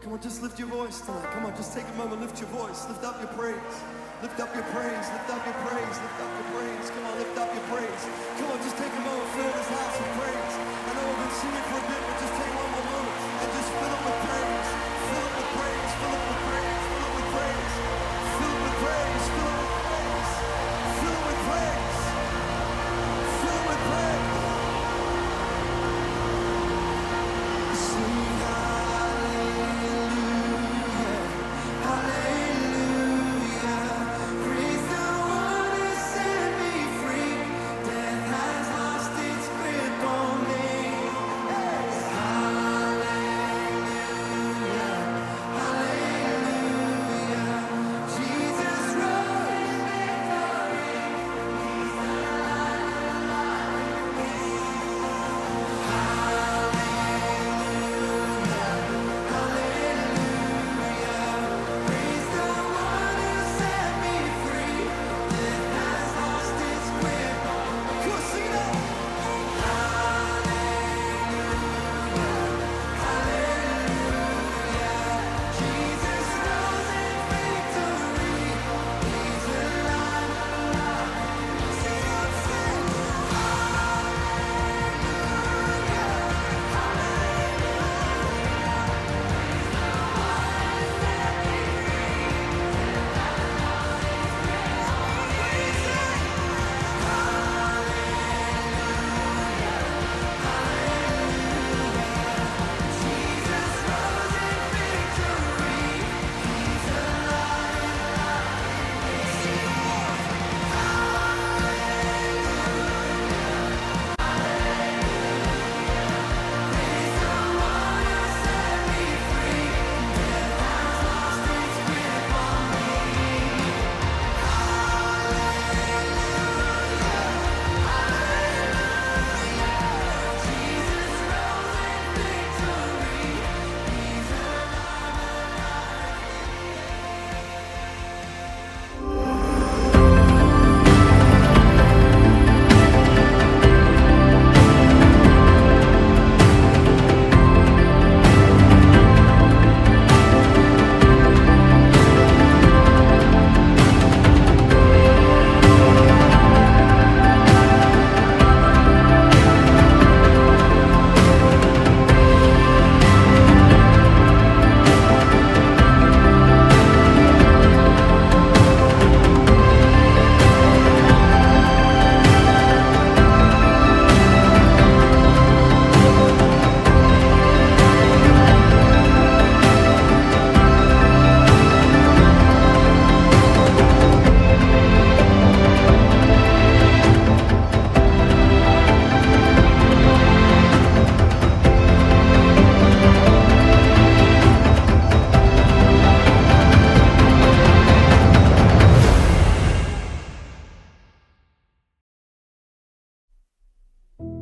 Come on, just lift your voice tonight. Come on, just take a moment, lift your voice, lift up your praise. Lift up your praise, lift up your praise, lift up your praise. Come on, lift up your praise. Come on, just take a moment, fill this house with praise. I know we've been singing for a bit, but just take one more moment and just fill it with praise. Fill it with praise, fill it with praise, fill it with praise. Fill it with praise, fill it with praise. Fill it with praise. Fill it with praise. Sing hallelujah, hallelujah. Praise the one who set me free. Death has lost its grip on me. Hallelujah, hallelujah. Jesus rose in victory. He's Praise the one who set me free. Death has lost its grip on me. Come on, sing it out. Jesus rose in victory. He's alive. Sing it out, sing. Jesus rose in victory. He's Praise the one who set me free. Death has lost its grip on me. Jesus rose in victory. He's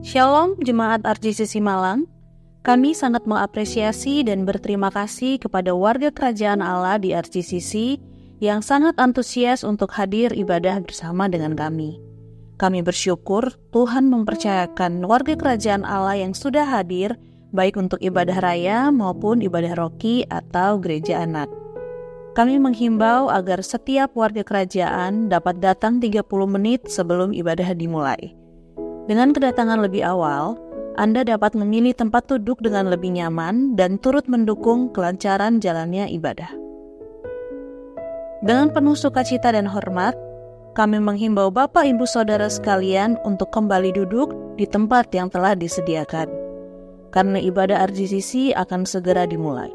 Shalom Jemaat RJCC Malang. Kami sangat mengapresiasi dan berterima kasih kepada warga kerajaan Allah di RJCC yang sangat antusias untuk hadir ibadah bersama dengan kami. Kami bersyukur Tuhan mempercayakan warga kerajaan Allah yang sudah hadir baik untuk ibadah raya maupun ibadah roki atau gereja anak. Kami menghimbau agar setiap warga kerajaan dapat datang 30 menit sebelum ibadah dimulai. Dengan kedatangan lebih awal, Anda dapat memilih tempat duduk dengan lebih nyaman dan turut mendukung kelancaran jalannya ibadah. Dengan penuh sukacita dan hormat, kami menghimbau Bapak Ibu Saudara sekalian untuk kembali duduk di tempat yang telah disediakan, karena ibadah RJCC akan segera dimulai.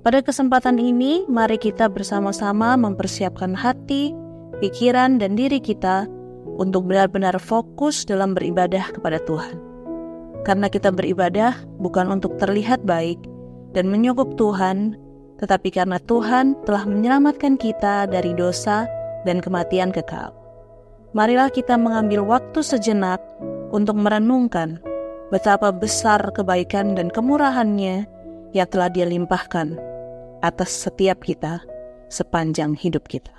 Pada kesempatan ini, mari kita bersama-sama mempersiapkan hati, pikiran, dan diri kita untuk benar-benar fokus dalam beribadah kepada Tuhan. Karena kita beribadah bukan untuk terlihat baik dan menyugup Tuhan, tetapi karena Tuhan telah menyelamatkan kita dari dosa dan kematian kekal. Marilah kita mengambil waktu sejenak untuk merenungkan betapa besar kebaikan dan kemurahan-Nya yang telah Dia limpahkan atas setiap kita sepanjang hidup kita.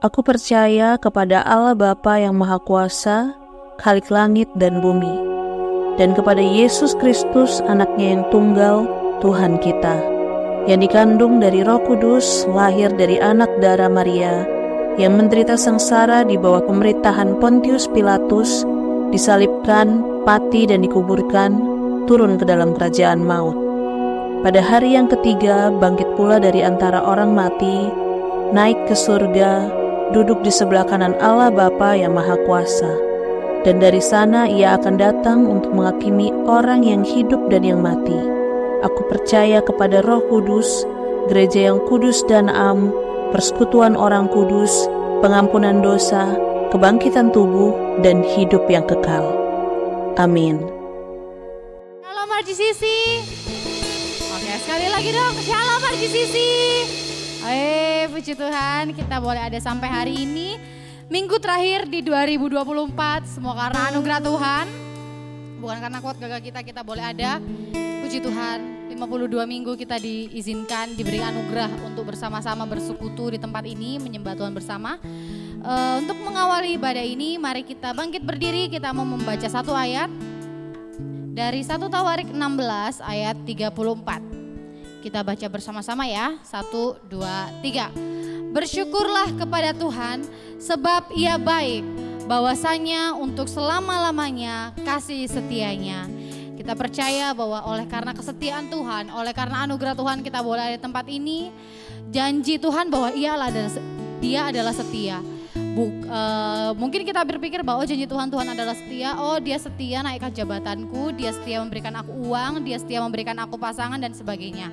Aku percaya kepada Allah Bapa yang Maha Kuasa, Khalik langit dan bumi, dan kepada Yesus Kristus, Anaknya yang tunggal, Tuhan kita, yang dikandung dari Roh Kudus, lahir dari anak darah Maria, yang menderita sengsara di bawah pemerintahan Pontius Pilatus, disalibkan, mati dan dikuburkan, turun ke dalam kerajaan maut. Pada hari yang ketiga, bangkit pula dari antara orang mati, naik ke surga, duduk di sebelah kanan Allah Bapa yang Maha Kuasa. Dan dari sana ia akan datang untuk menghakimi orang yang hidup dan yang mati. Aku percaya kepada Roh Kudus, gereja yang kudus dan am, persekutuan orang kudus, pengampunan dosa, kebangkitan tubuh, dan hidup yang kekal. Amin. Shalom RGCC. Oke, sekali lagi dong, Shalom RGCC. Puji Tuhan, kita boleh ada sampai hari ini. Minggu terakhir di 2024, semua karena anugerah Tuhan. Bukan karena kuat gagah kita boleh ada. Puji Tuhan, 52 minggu kita diizinkan, diberi anugerah untuk bersama-sama bersekutu di tempat ini, menyembah Tuhan bersama. Untuk mengawali ibadah ini, mari kita bangkit berdiri, kita mau membaca satu ayat. Dari 1 Tawarik 16 ayat 34. Kita baca bersama-sama ya, 1, 2, 3. Bersyukurlah kepada Tuhan sebab ia baik, bahwasanya untuk selama-lamanya kasih setianya. Kita percaya bahwa oleh karena kesetiaan Tuhan, oleh karena anugerah Tuhan kita boleh ada di tempat ini. Janji Tuhan bahwa Dia adalah setia. Mungkin kita berpikir bahwa janji Tuhan adalah setia. Oh, Dia setia naikkan jabatanku, Dia setia memberikan aku uang, Dia setia memberikan aku pasangan dan sebagainya.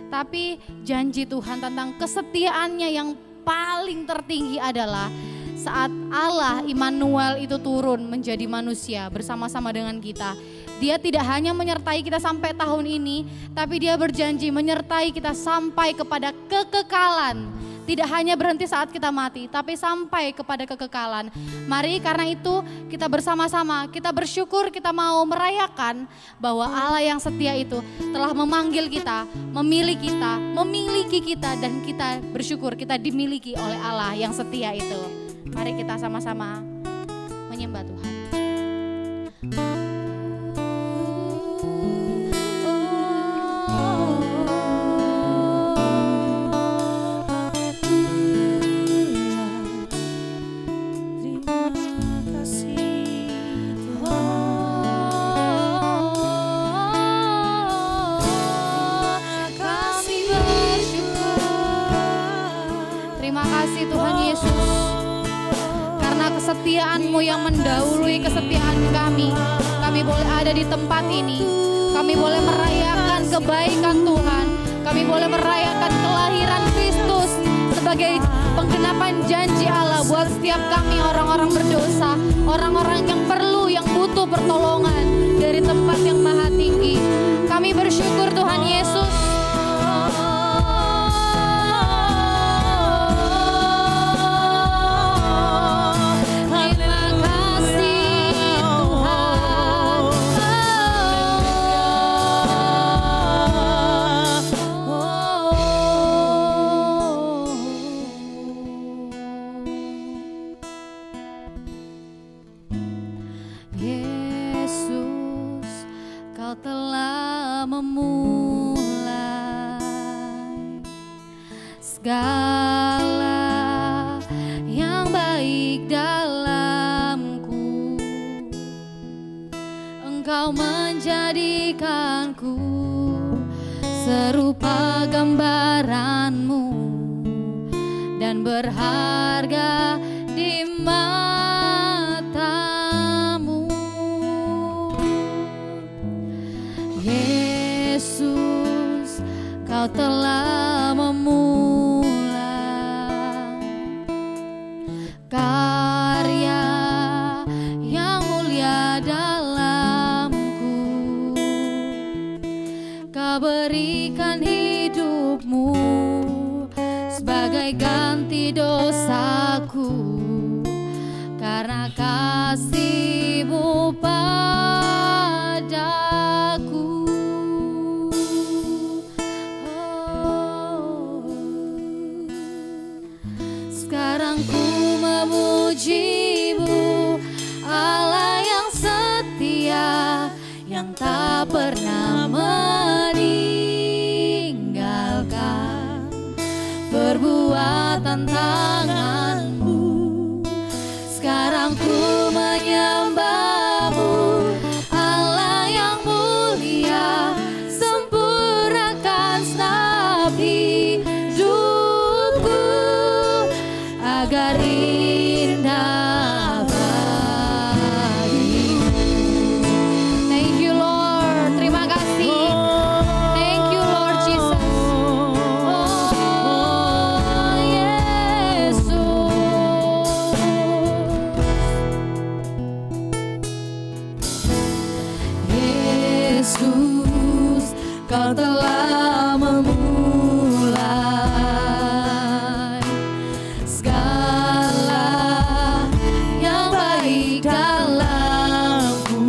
Tapi janji Tuhan tentang kesetiaannya yang paling tertinggi adalah saat Allah Immanuel itu turun menjadi manusia bersama-sama dengan kita. Dia tidak hanya menyertai kita sampai tahun ini, tapi Dia berjanji menyertai kita sampai kepada kekekalan. Tidak hanya berhenti saat kita mati, tapi sampai kepada kekekalan. Mari karena itu kita bersama-sama, kita bersyukur, kita mau merayakan bahwa Allah yang setia itu telah memanggil kita, memiliki kita, dan kita bersyukur kita dimiliki oleh Allah yang setia itu. Mari kita sama-sama menyembah Tuhan. Kesetiaan-Mu yang mendahului kesetiaan kami. Kami boleh ada di tempat ini. Kami boleh merayakan kebaikan Tuhan. Kami boleh merayakan kelahiran Kristus sebagai penggenapan janji Allah buat setiap kami orang-orang berdosa, orang-orang yang perlu, yang butuh pertolongan dari tempat yang maha tinggi. Kami bersyukur Tuhan Yesus. Segala yang baik dalamku, Engkau menjadikanku serupa gambaran-Mu dan berharga di mata-Mu. Yesus, Kau telah memulai karya yang mulia dalamku. Kau berikan hidup-Mu sebagai ganti dosaku, karena kasih-Mu padaku. Sekarang ku tak pernah meninggalkan perbuatan tanganmu. Sekarang ku menyembahmu, Allah yang mulia, sempurnakan segenap hidupku agar indah bagimu. Thank you Lord, terima kasih. Thank you Lord Jesus. Oh Yesus. Yesus, Kau telah memulai segala yang baik dalamku.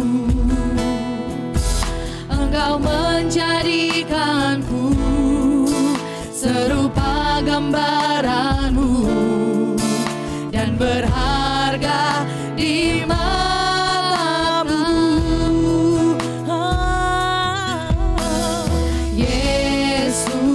Engkau menjadikanku serupa gambaranmu dan berharga di matamu. Yesus,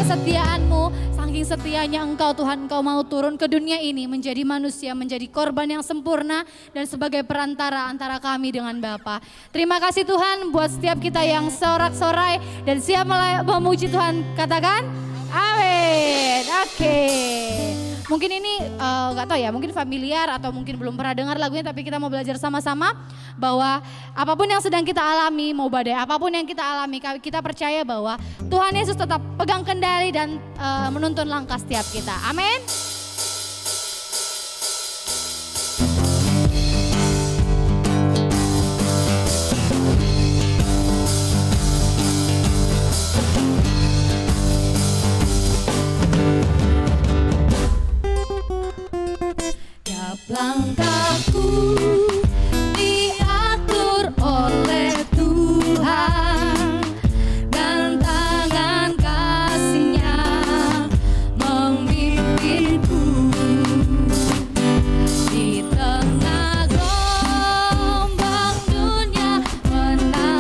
kesetiaan-Mu, saking setianya Engkau Tuhan, Engkau mau turun ke dunia ini menjadi manusia, menjadi korban yang sempurna dan sebagai perantara antara kami dengan Bapa. Terima kasih Tuhan buat setiap kita yang sorak-sorai dan siap memuji Tuhan. Katakan amin. Oke. Mungkin ini nggak tahu ya, mungkin familiar atau mungkin belum pernah dengar lagunya, tapi kita mau belajar sama-sama bahwa apapun yang sedang kita alami, mau badai apapun yang kita alami, kita percaya bahwa Tuhan Yesus tetap pegang kendali dan menuntun langkah setiap kita. Amin. Langkahku diatur oleh Tuhan dan tangan kasih-Nya memimpinku di tengah gelombang dunia menakutkan.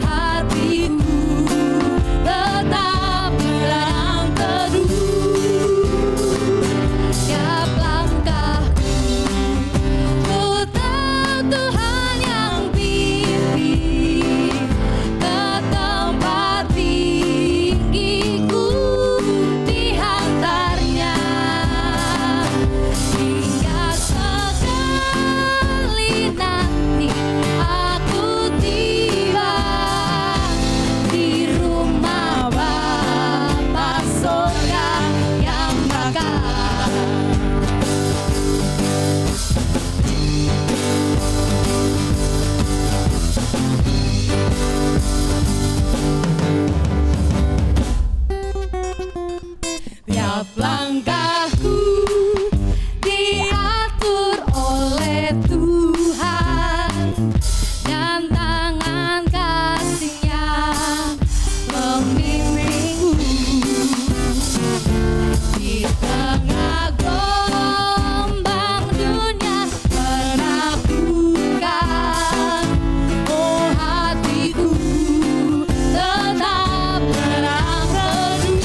Hatiku tetap tenang teduh. Tiap langkahku ku tahu Tuhan yang pimpin ke tempat tinggiku dihantarnya, hingga sekali nanti aku tiba di rumah Bapa surga yang bakal. Tiap langkahku diatur oleh Tuhan dan tangan kasih-Nya memimpinku di tengah gelombang dunia menakutkan. Oh, hatiku tetap tenang teduh.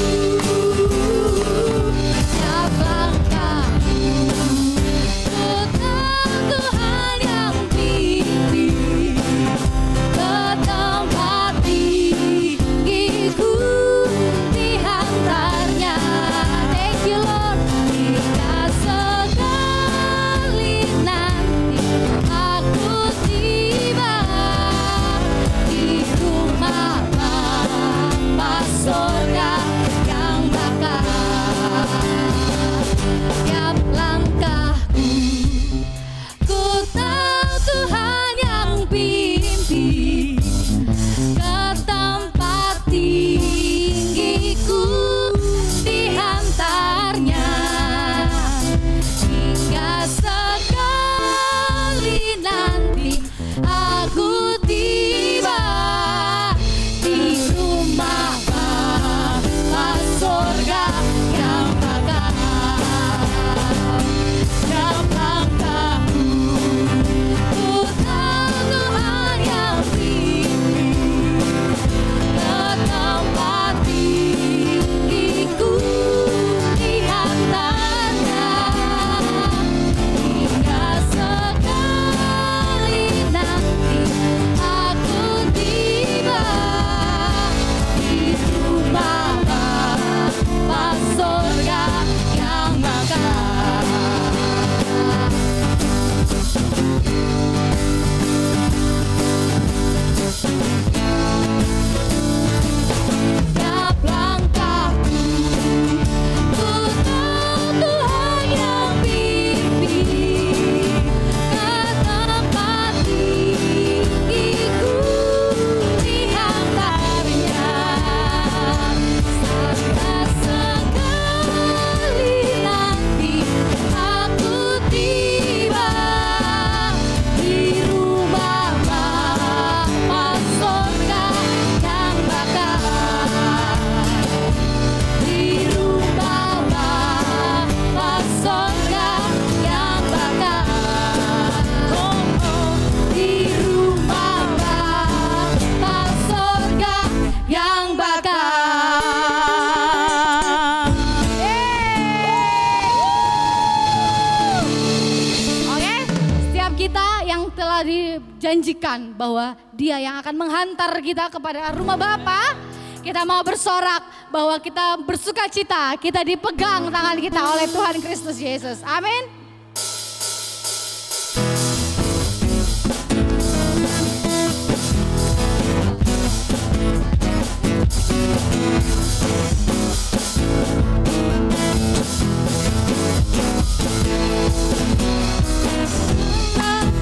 janjikan bahwa Dia yang akan menghantar kita kepada rumah Bapa. Kita mau bersorak bahwa kita bersuka cita, kita dipegang tangan kita oleh Tuhan Kristus Yesus. Amin.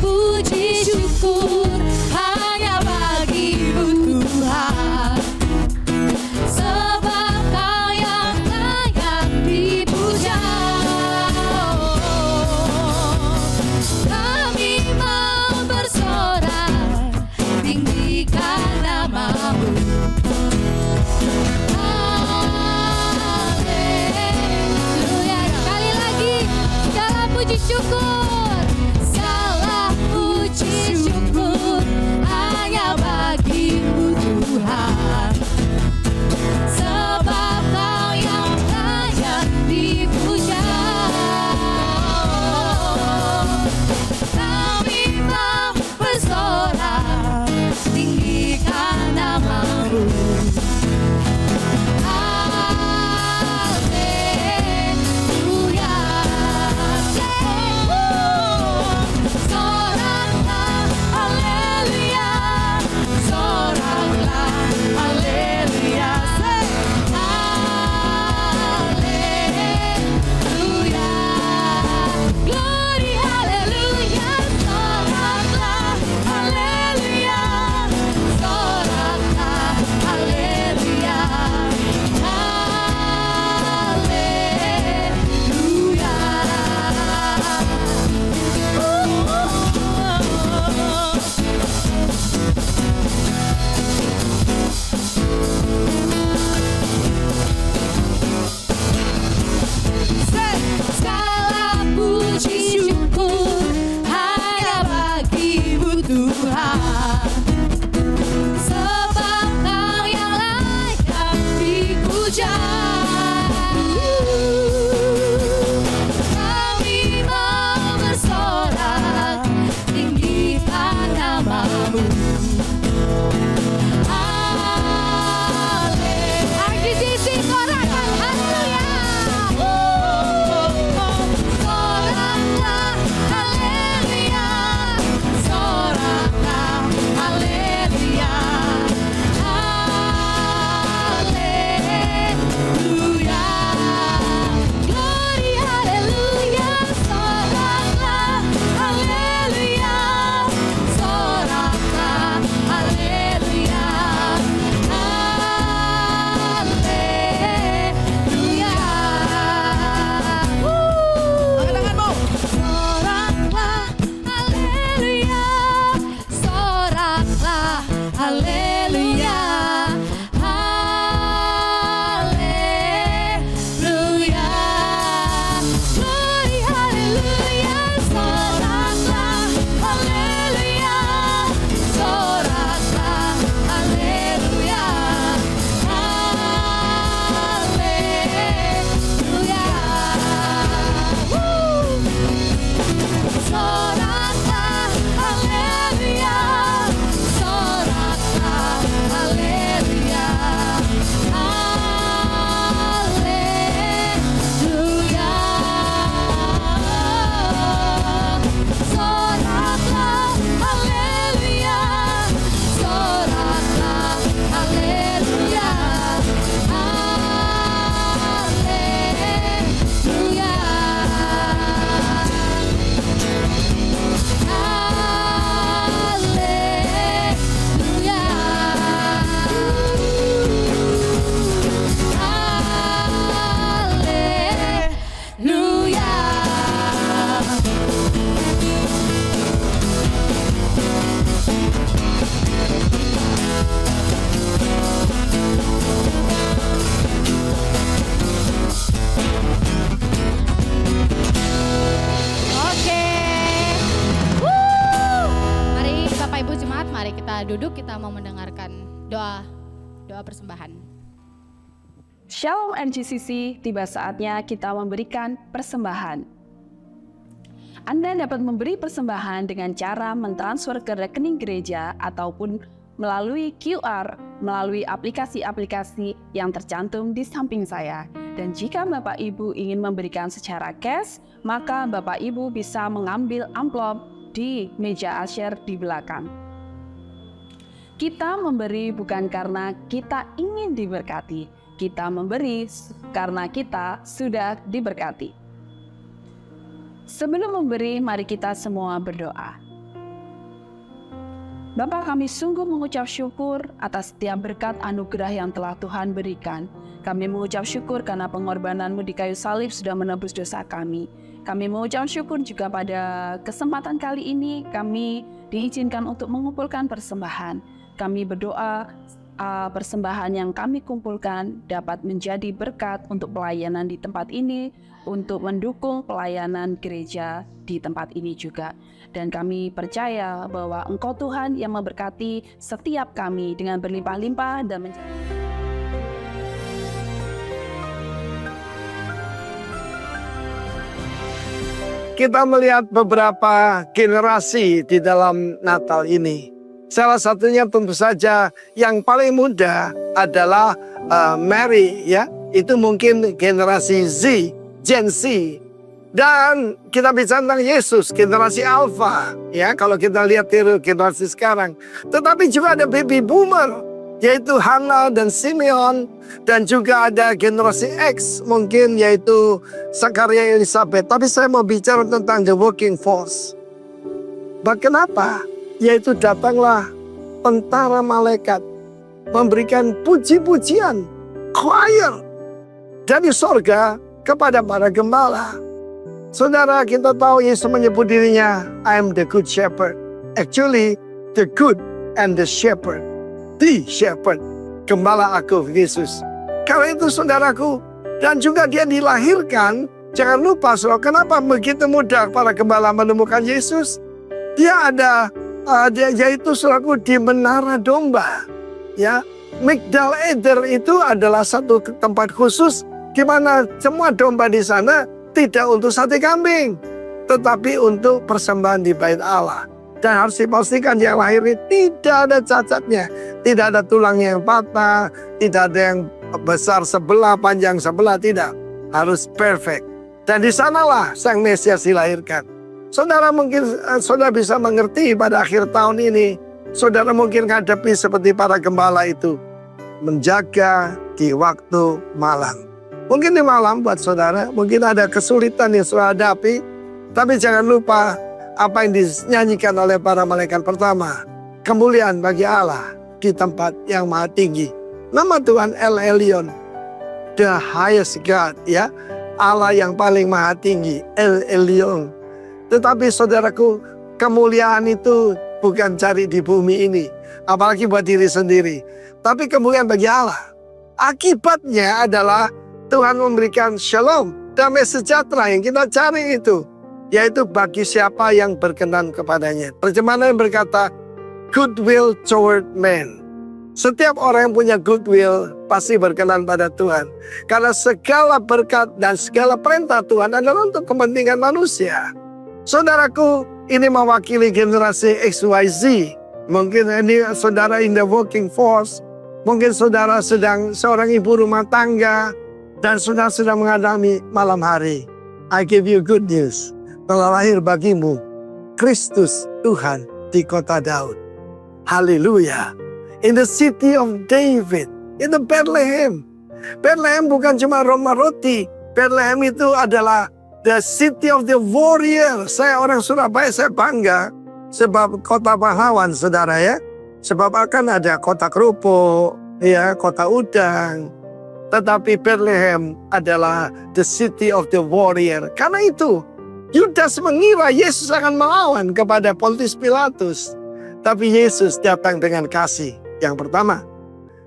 Puji syukur hanya bagi-Mu Tuhan, sebab Kau yang layak dipuja. Kami mau bersorak, tinggikan nama-Mu. Haleluya. Sekali lagi, segala puji syukur, segala puji syukur hanya bagi-Mu Tuhan, sebab Kau yang layak dipuja. Kami mau bersorak, tinggikan nama-Mu. Haleluya. Soraklah, haleluya. Soraklah, haleluya. Haleluya. Glory, haleluya. Soraklah, haleluya. Soraklah, haleluya. Segala puji syukur hanya bagi-Mu Tuhan, sebab Kau yang layak dipuja. Kami mau bersorak, tinggikan nama-Mu. RGCC soraklah, haleluya. Soraklah, haleluya. Soraklah, haleluya. Haleluya. Glory, haleluya. Soraklah, haleluya. Soraklah, haleluya. Haleluya. Angkat tanganmu. Soraklah, haleluya. Soraklah, haleluya. Haleluya. Glory, haleluya. Soraklah, haleluya. Soraklah, haleluya. Haleluya. Soraklah, haleluya. Soraklah, haleluya. Haleluya. Soraklah, haleluya. Soraklah, haleluya. Oke. Mari Bapak Ibu Jemaat, mari kita duduk, kita mau mendengarkan doa persembahan. Shalom RGCC, tiba saatnya kita memberikan persembahan. Anda dapat memberi persembahan dengan cara mentransfer ke rekening gereja ataupun melalui QR, melalui aplikasi-aplikasi yang tercantum di samping saya. Dan jika Bapak Ibu ingin memberikan secara cash, maka Bapak Ibu bisa mengambil amplop di meja asyir di belakang. Kita memberi bukan karena kita ingin diberkati, kita memberi karena kita sudah diberkati. Sebelum memberi, mari kita semua berdoa. Bapa, kami sungguh mengucap syukur atas setiap berkat anugerah yang telah Tuhan berikan. Kami mengucap syukur karena pengorbanan-Mu di kayu salib sudah menebus dosa kami. Kami mengucap syukur juga pada kesempatan kali ini kami diizinkan untuk mengumpulkan persembahan. Kami berdoa persembahan yang kami kumpulkan dapat menjadi berkat untuk pelayanan di tempat ini, untuk mendukung pelayanan gereja di tempat ini juga. Dan kami percaya bahwa Engkau Tuhan yang memberkati setiap kami dengan berlimpah-limpah dan menjadi kita melihat beberapa generasi di dalam Natal ini. Salah satunya tentu saja yang paling muda adalah Mary, ya. Itu mungkin generasi Z, Gen Z. Dan kita bicara tentang Yesus, generasi Alpha, ya. Kalau kita lihat generasi sekarang. Tetapi juga ada baby boomer, yaitu Hannah dan Simeon. Dan juga ada generasi X, mungkin yaitu Zakaria Elizabeth. Tapi saya mau bicara tentang the working force. Kenapa? Yaitu datanglah tentara malaikat memberikan puji-pujian, choir dari sorga kepada para gembala. Saudara, kita tahu Yesus menyebut dirinya, I am the good shepherd. Actually, the good and the shepherd. The shepherd. Gembala aku, Yesus. Karena itu saudaraku, dan juga dia dilahirkan, jangan lupa saudara, kenapa begitu mudah para gembala menemukan Yesus? Dia ada, yaitu saudaraku di Menara Domba. Ya, Migdal Eder itu adalah satu tempat khusus di mana semua domba di sana tidak untuk sate kambing, tetapi untuk persembahan di Bait Allah. Dan harus dipastikan yang lahir ini tidak ada cacatnya, tidak ada tulangnya yang patah, tidak ada yang besar sebelah, panjang sebelah, tidak. Harus perfect. Dan di sanalah Sang Mesias dilahirkan. Saudara mungkin saudara bisa mengerti pada akhir tahun ini, saudara mungkin menghadapi seperti para gembala itu, menjaga di waktu malam. Mungkin di malam buat saudara, mungkin ada kesulitan yang saudara hadapi, tapi jangan lupa apa yang dinyanyikan oleh para malaikat pertama. Kemuliaan bagi Allah di tempat yang maha tinggi. Nama Tuhan El Elyon, the highest God, ya, Allah yang paling maha tinggi, El Elyon. Tetapi saudaraku, kemuliaan itu bukan cari di bumi ini, apalagi buat diri sendiri, tapi kemuliaan bagi Allah. Akibatnya adalah Tuhan memberikan shalom, damai sejahtera yang kita cari itu, yaitu bagi siapa yang berkenan kepadanya. Terjemahan berkata, goodwill toward men. Setiap orang yang punya goodwill pasti berkenan pada Tuhan. Karena segala berkat dan segala perintah Tuhan adalah untuk kepentingan manusia. Saudaraku, ini mewakili generasi XYZ. Mungkin ini saudara in the working force. Mungkin saudara sedang seorang ibu rumah tangga. Dan saudara sedang menghadapi malam hari. I give you good news. Telah lahir bagimu Kristus Tuhan di kota Daud. Haleluya. In the city of David. In the Bethlehem. Bethlehem bukan cuma rumah roti. Bethlehem itu adalah the city of the warrior. Saya orang Surabaya, saya bangga. Sebab kota pahlawan, saudara ya. Sebab akan ada kota kerupuk, ya, kota udang. Tetapi Bethlehem adalah the city of the warrior. Karena itu, Yudas mengira Yesus akan melawan kepada Pontius Pilatus. Tapi Yesus datang dengan kasih yang pertama.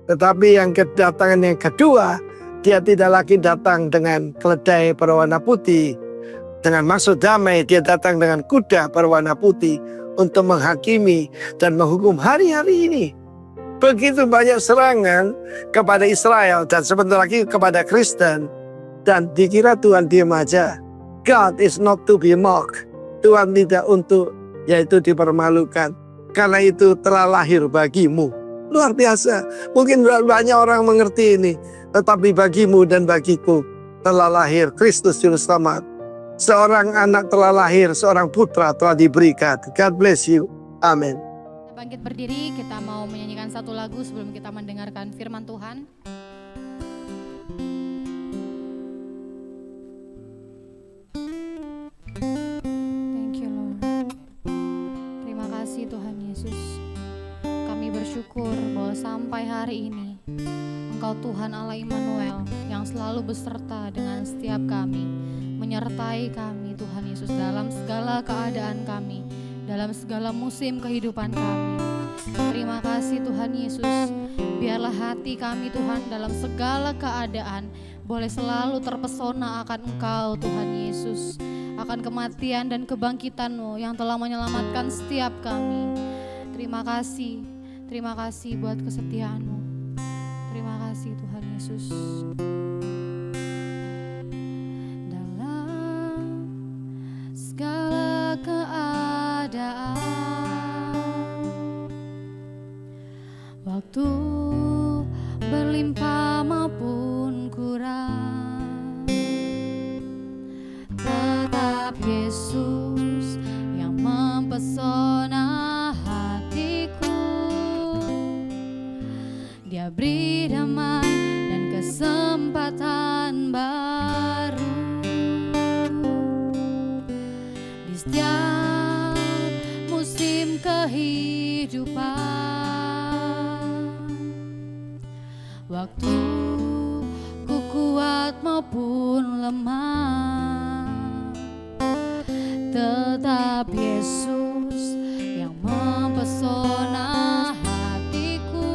Tetapi yang kedatangan yang kedua, dia tidak lagi datang dengan keledai berwarna putih. Dengan maksud damai, dia datang dengan kuda berwarna putih untuk menghakimi dan menghukum hari-hari ini. Begitu banyak serangan kepada Israel dan sebentar lagi kepada Kristen. Dan dikira Tuhan diam aja. God is not to be mocked. Tuhan tidak untuk yaitu dipermalukan. Karena itu telah lahir bagimu. Luar biasa. Mungkin banyak orang mengerti ini. Tetapi bagimu dan bagiku telah lahir Kristus Juru Selamat. Seorang anak telah lahir, seorang putra telah diberikan. God bless you. Amin. Kita bangkit berdiri, kita mau menyanyikan satu lagu sebelum kita mendengarkan firman Tuhan. Thank you Lord. Terima kasih Tuhan Yesus. Kami bersyukur bahwa sampai hari ini Engkau Tuhan Allah Immanuel yang selalu beserta dengan setiap kami, menyertai kami Tuhan Yesus dalam segala keadaan kami, dalam segala musim kehidupan kami. Terima kasih Tuhan Yesus. Biarlah hati kami Tuhan dalam segala keadaan boleh selalu terpesona akan Engkau Tuhan Yesus, akan kematian dan kebangkitan-Mu yang telah menyelamatkan setiap kami. Terima kasih buat kesetiaan-Mu. Terima kasih Tuhan Yesus. Dalam segala keadaan, waktu berlimpah maupun kurang, tetap Yesus yang mempesona hatiku. Dia beri damai dan kesempatan baru di setiap musim kehidupan. Waktu ku kuat maupun lemah, tetap Yesus yang mempesona hatiku.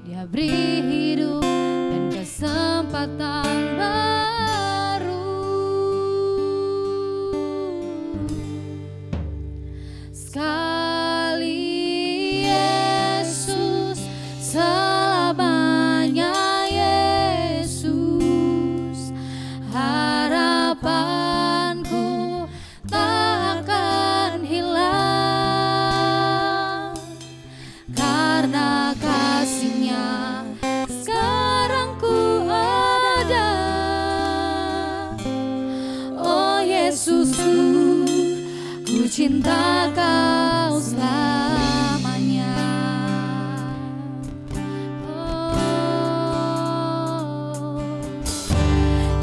Dia beri hidup dan kesempatan baru. Sekali Yesus, selamanya Yesus, harapanku tak akan hilang, karena kasih-Nya sekarang ku ada. Oh Yesusku, ku cinta Kau selamanya.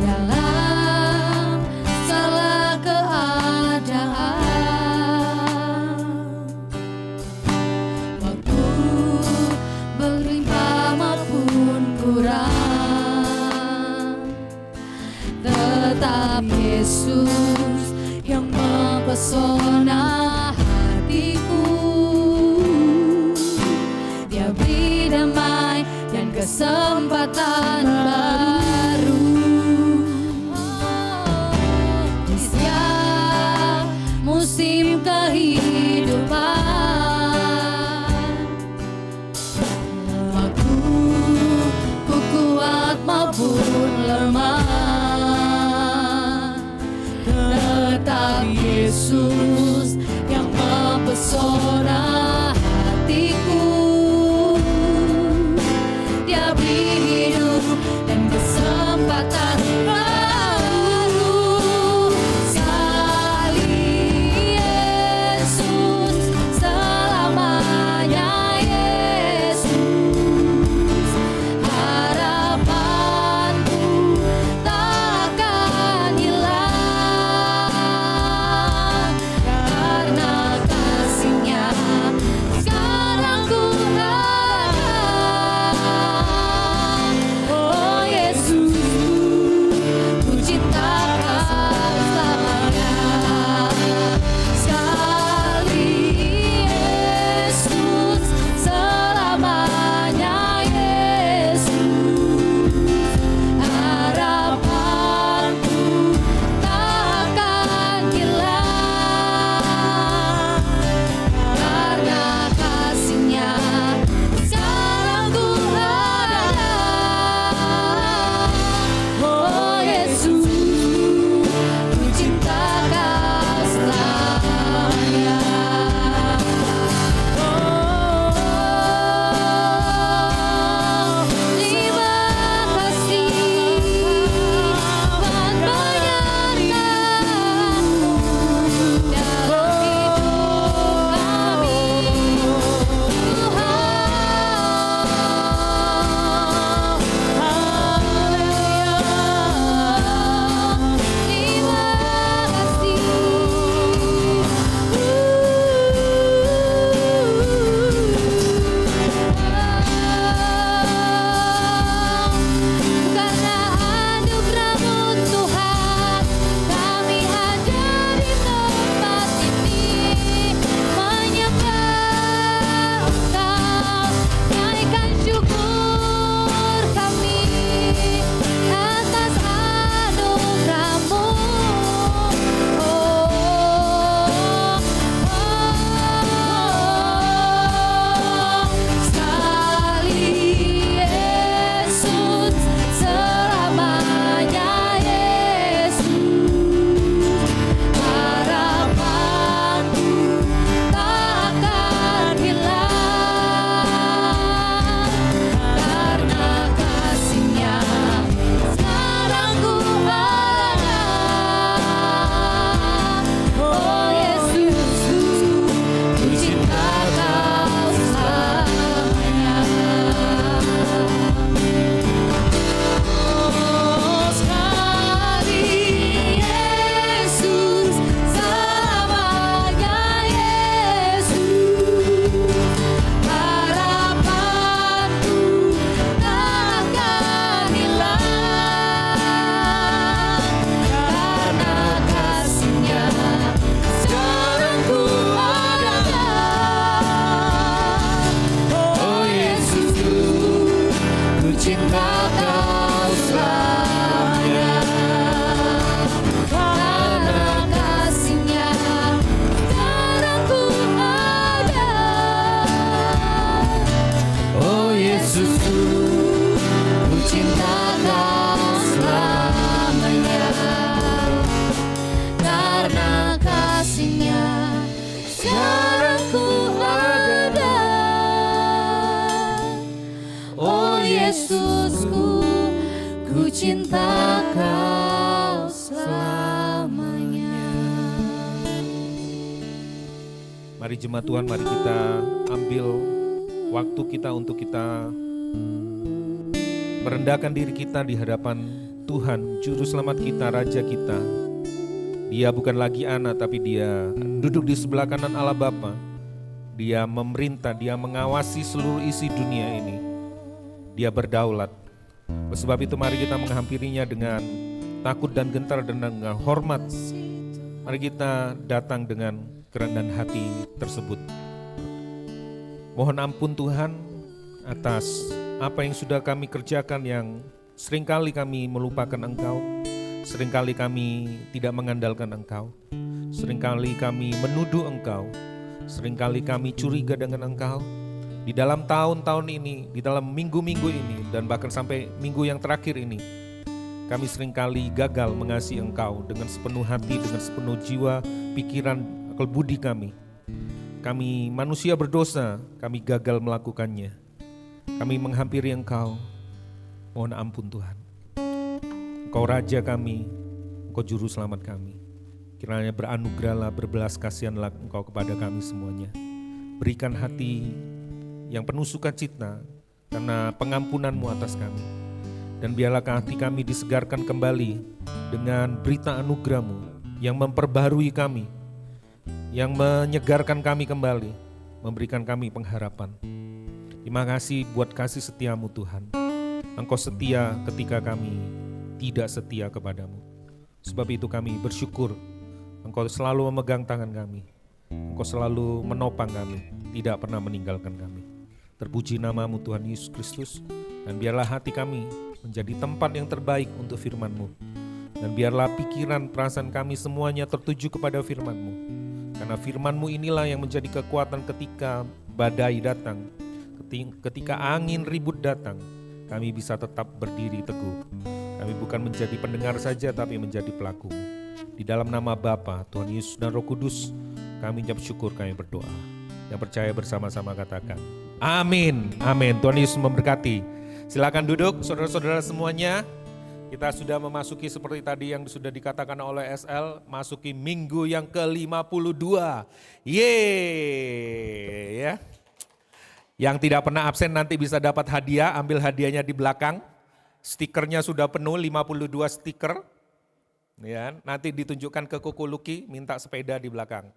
Dalam segala keadaan, waktu berlimpah maupun kurang, tetap Yesus yang mempesona hatiku. Dia beri damai dan kesempatan baru di setiap musim kehidupan. Waktu ku kuat maupun lemah, tetap Yesus yang mempesona hatiku. Dia beri hidup dan kesempatan baru. Sekali Yesus, selamanya Yesus, harapanku takkan hilang, Yesusku, ku cinta Kau selamanya. Mari jemaat Tuhan, mari kita ambil waktu kita untuk kita merendahkan diri kita di hadapan Tuhan, Juru Selamat kita, Raja kita. Dia bukan lagi anak, tapi dia duduk di sebelah kanan Allah Bapa. Dia memerintah, dia mengawasi seluruh isi dunia ini. Dia berdaulat. Sebab itu mari kita menghampirinya dengan takut dan gentar dan dengan hormat. Mari kita datang dengan kerendahan hati tersebut. Mohon ampun Tuhan atas apa yang sudah kami kerjakan yang seringkali kami melupakan Engkau, seringkali kami tidak mengandalkan Engkau, seringkali kami menuduh Engkau, seringkali kami curiga dengan Engkau. Di dalam tahun-tahun ini, di dalam minggu-minggu ini, dan bahkan sampai minggu yang terakhir ini, kami seringkali gagal mengasihi Engkau dengan sepenuh hati, dengan sepenuh jiwa, pikiran, akal budi kami. Kami manusia berdosa, kami gagal melakukannya. Kami menghampiri Engkau, mohon ampun Tuhan. Engkau Raja kami, Engkau Juru Selamat kami. Kiranya beranugerahlah, berbelas kasihanlah Engkau kepada kami semuanya. Berikan hati yang penuh sukacita karena pengampunan-Mu atas kami. Dan biarlah hati kami disegarkan kembali dengan berita anugerah-Mu yang memperbarui kami, yang menyegarkan kami kembali, memberikan kami pengharapan. Terima kasih buat kasih setia-Mu Tuhan. Engkau setia ketika kami tidak setia kepadamu. Sebab itu kami bersyukur Engkau selalu memegang tangan kami. Engkau selalu menopang kami, tidak pernah meninggalkan kami. Terpuji nama-Mu Tuhan Yesus Kristus. Dan biarlah hati kami menjadi tempat yang terbaik untuk firman-Mu. Dan biarlah pikiran, perasaan kami semuanya tertuju kepada firman-Mu. Karena firman-Mu inilah yang menjadi kekuatan ketika badai datang, ketika angin ribut datang, kami bisa tetap berdiri teguh. Kami bukan menjadi pendengar saja, tapi menjadi pelaku. Di dalam nama Bapa, Tuhan Yesus dan Roh Kudus, kami ucap syukur, kami berdoa. Yang percaya bersama-sama katakan, amin, amin. Tuhan Yesus memberkati. Silakan duduk, saudara-saudara semuanya. Kita sudah memasuki seperti tadi yang sudah dikatakan oleh SL, masuki minggu yang ke-52. Yeay, ya. Yang tidak pernah absen nanti bisa dapat hadiah, ambil hadiahnya di belakang. Stikernya sudah penuh, 52 stiker. Ya, nanti ditunjukkan ke Koko Luki, minta sepeda di belakang.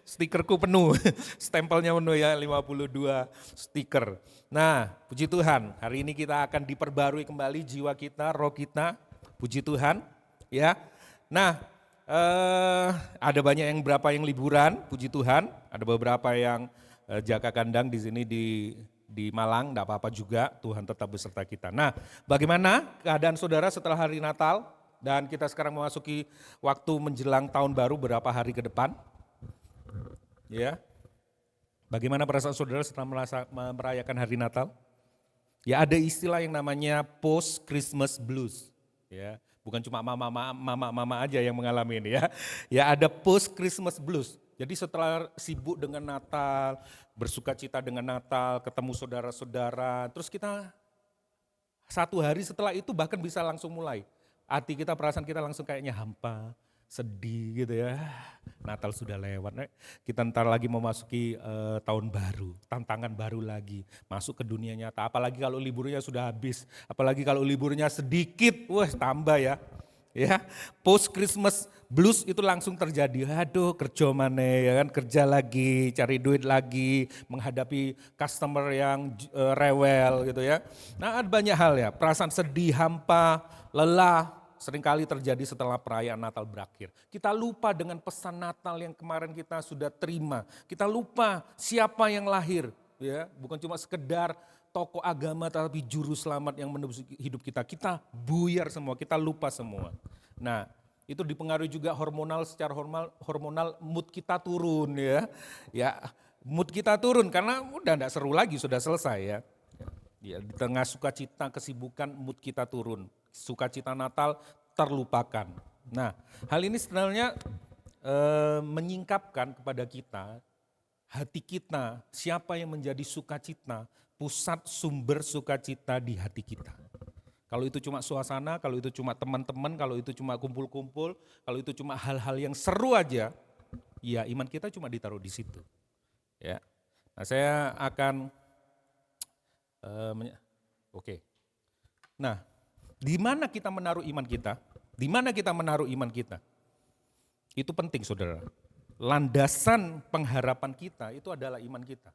Stikerku penuh, stempelnya penuh ya, 52 stiker. Nah, puji Tuhan, hari ini kita akan diperbarui kembali jiwa kita, roh kita, puji Tuhan. Ya, nah ada banyak yang berapa yang liburan, puji Tuhan. Ada beberapa yang jaga kandang di sini di Malang, enggak apa-apa juga, Tuhan tetap beserta kita. Nah, bagaimana keadaan saudara setelah hari Natal? Dan kita sekarang memasuki waktu menjelang tahun baru beberapa hari ke depan. Ya. Bagaimana perasaan saudara setelah merayakan hari Natal? Ya, ada istilah yang namanya post Christmas blues. Ya, bukan cuma mama aja yang mengalami ini ya. Ya, ada post Christmas blues. Jadi setelah sibuk dengan Natal, bersukacita dengan Natal, ketemu saudara-saudara, terus kita satu hari setelah itu bahkan bisa langsung mulai. Hati kita, perasaan kita langsung kayaknya hampa, sedih gitu ya. Natal sudah lewat, kita ntar lagi memasuki tahun baru, tantangan baru lagi, masuk ke dunia nyata. Apalagi kalau liburnya sudah habis, apalagi kalau liburnya sedikit, wah tambah ya. Ya, post Christmas blues itu langsung terjadi. Aduh, kerja mana ya kan, kerja lagi, cari duit lagi, menghadapi customer yang rewel gitu ya. Nah, ada banyak hal ya, perasaan sedih, hampa, lelah, seringkali terjadi setelah perayaan Natal berakhir. Kita lupa dengan pesan Natal yang kemarin kita sudah terima. Kita lupa siapa yang lahir, ya, bukan cuma sekedar tokoh agama tapi juru selamat yang menebus hidup kita. Kita buyar semua, kita lupa semua. Nah, itu dipengaruhi juga hormonal, secara hormonal mood kita turun ya. Ya, mood kita turun karena udah enggak seru lagi, sudah selesai ya. Ya, di tengah sukacita, kesibukan, mood kita turun. Sukacita Natal terlupakan. Nah, hal ini sebenarnya menyingkapkan kepada kita hati kita, siapa yang menjadi sukacita, pusat sumber sukacita di hati kita. Kalau itu cuma suasana, kalau itu cuma teman-teman, kalau itu cuma kumpul-kumpul, kalau itu cuma hal-hal yang seru aja, ya iman kita cuma ditaruh di situ. Ya. Nah, saya akan oke. Nah, di mana kita menaruh iman kita? Di mana kita menaruh iman kita? Itu penting, Saudara. Landasan pengharapan kita itu adalah iman kita.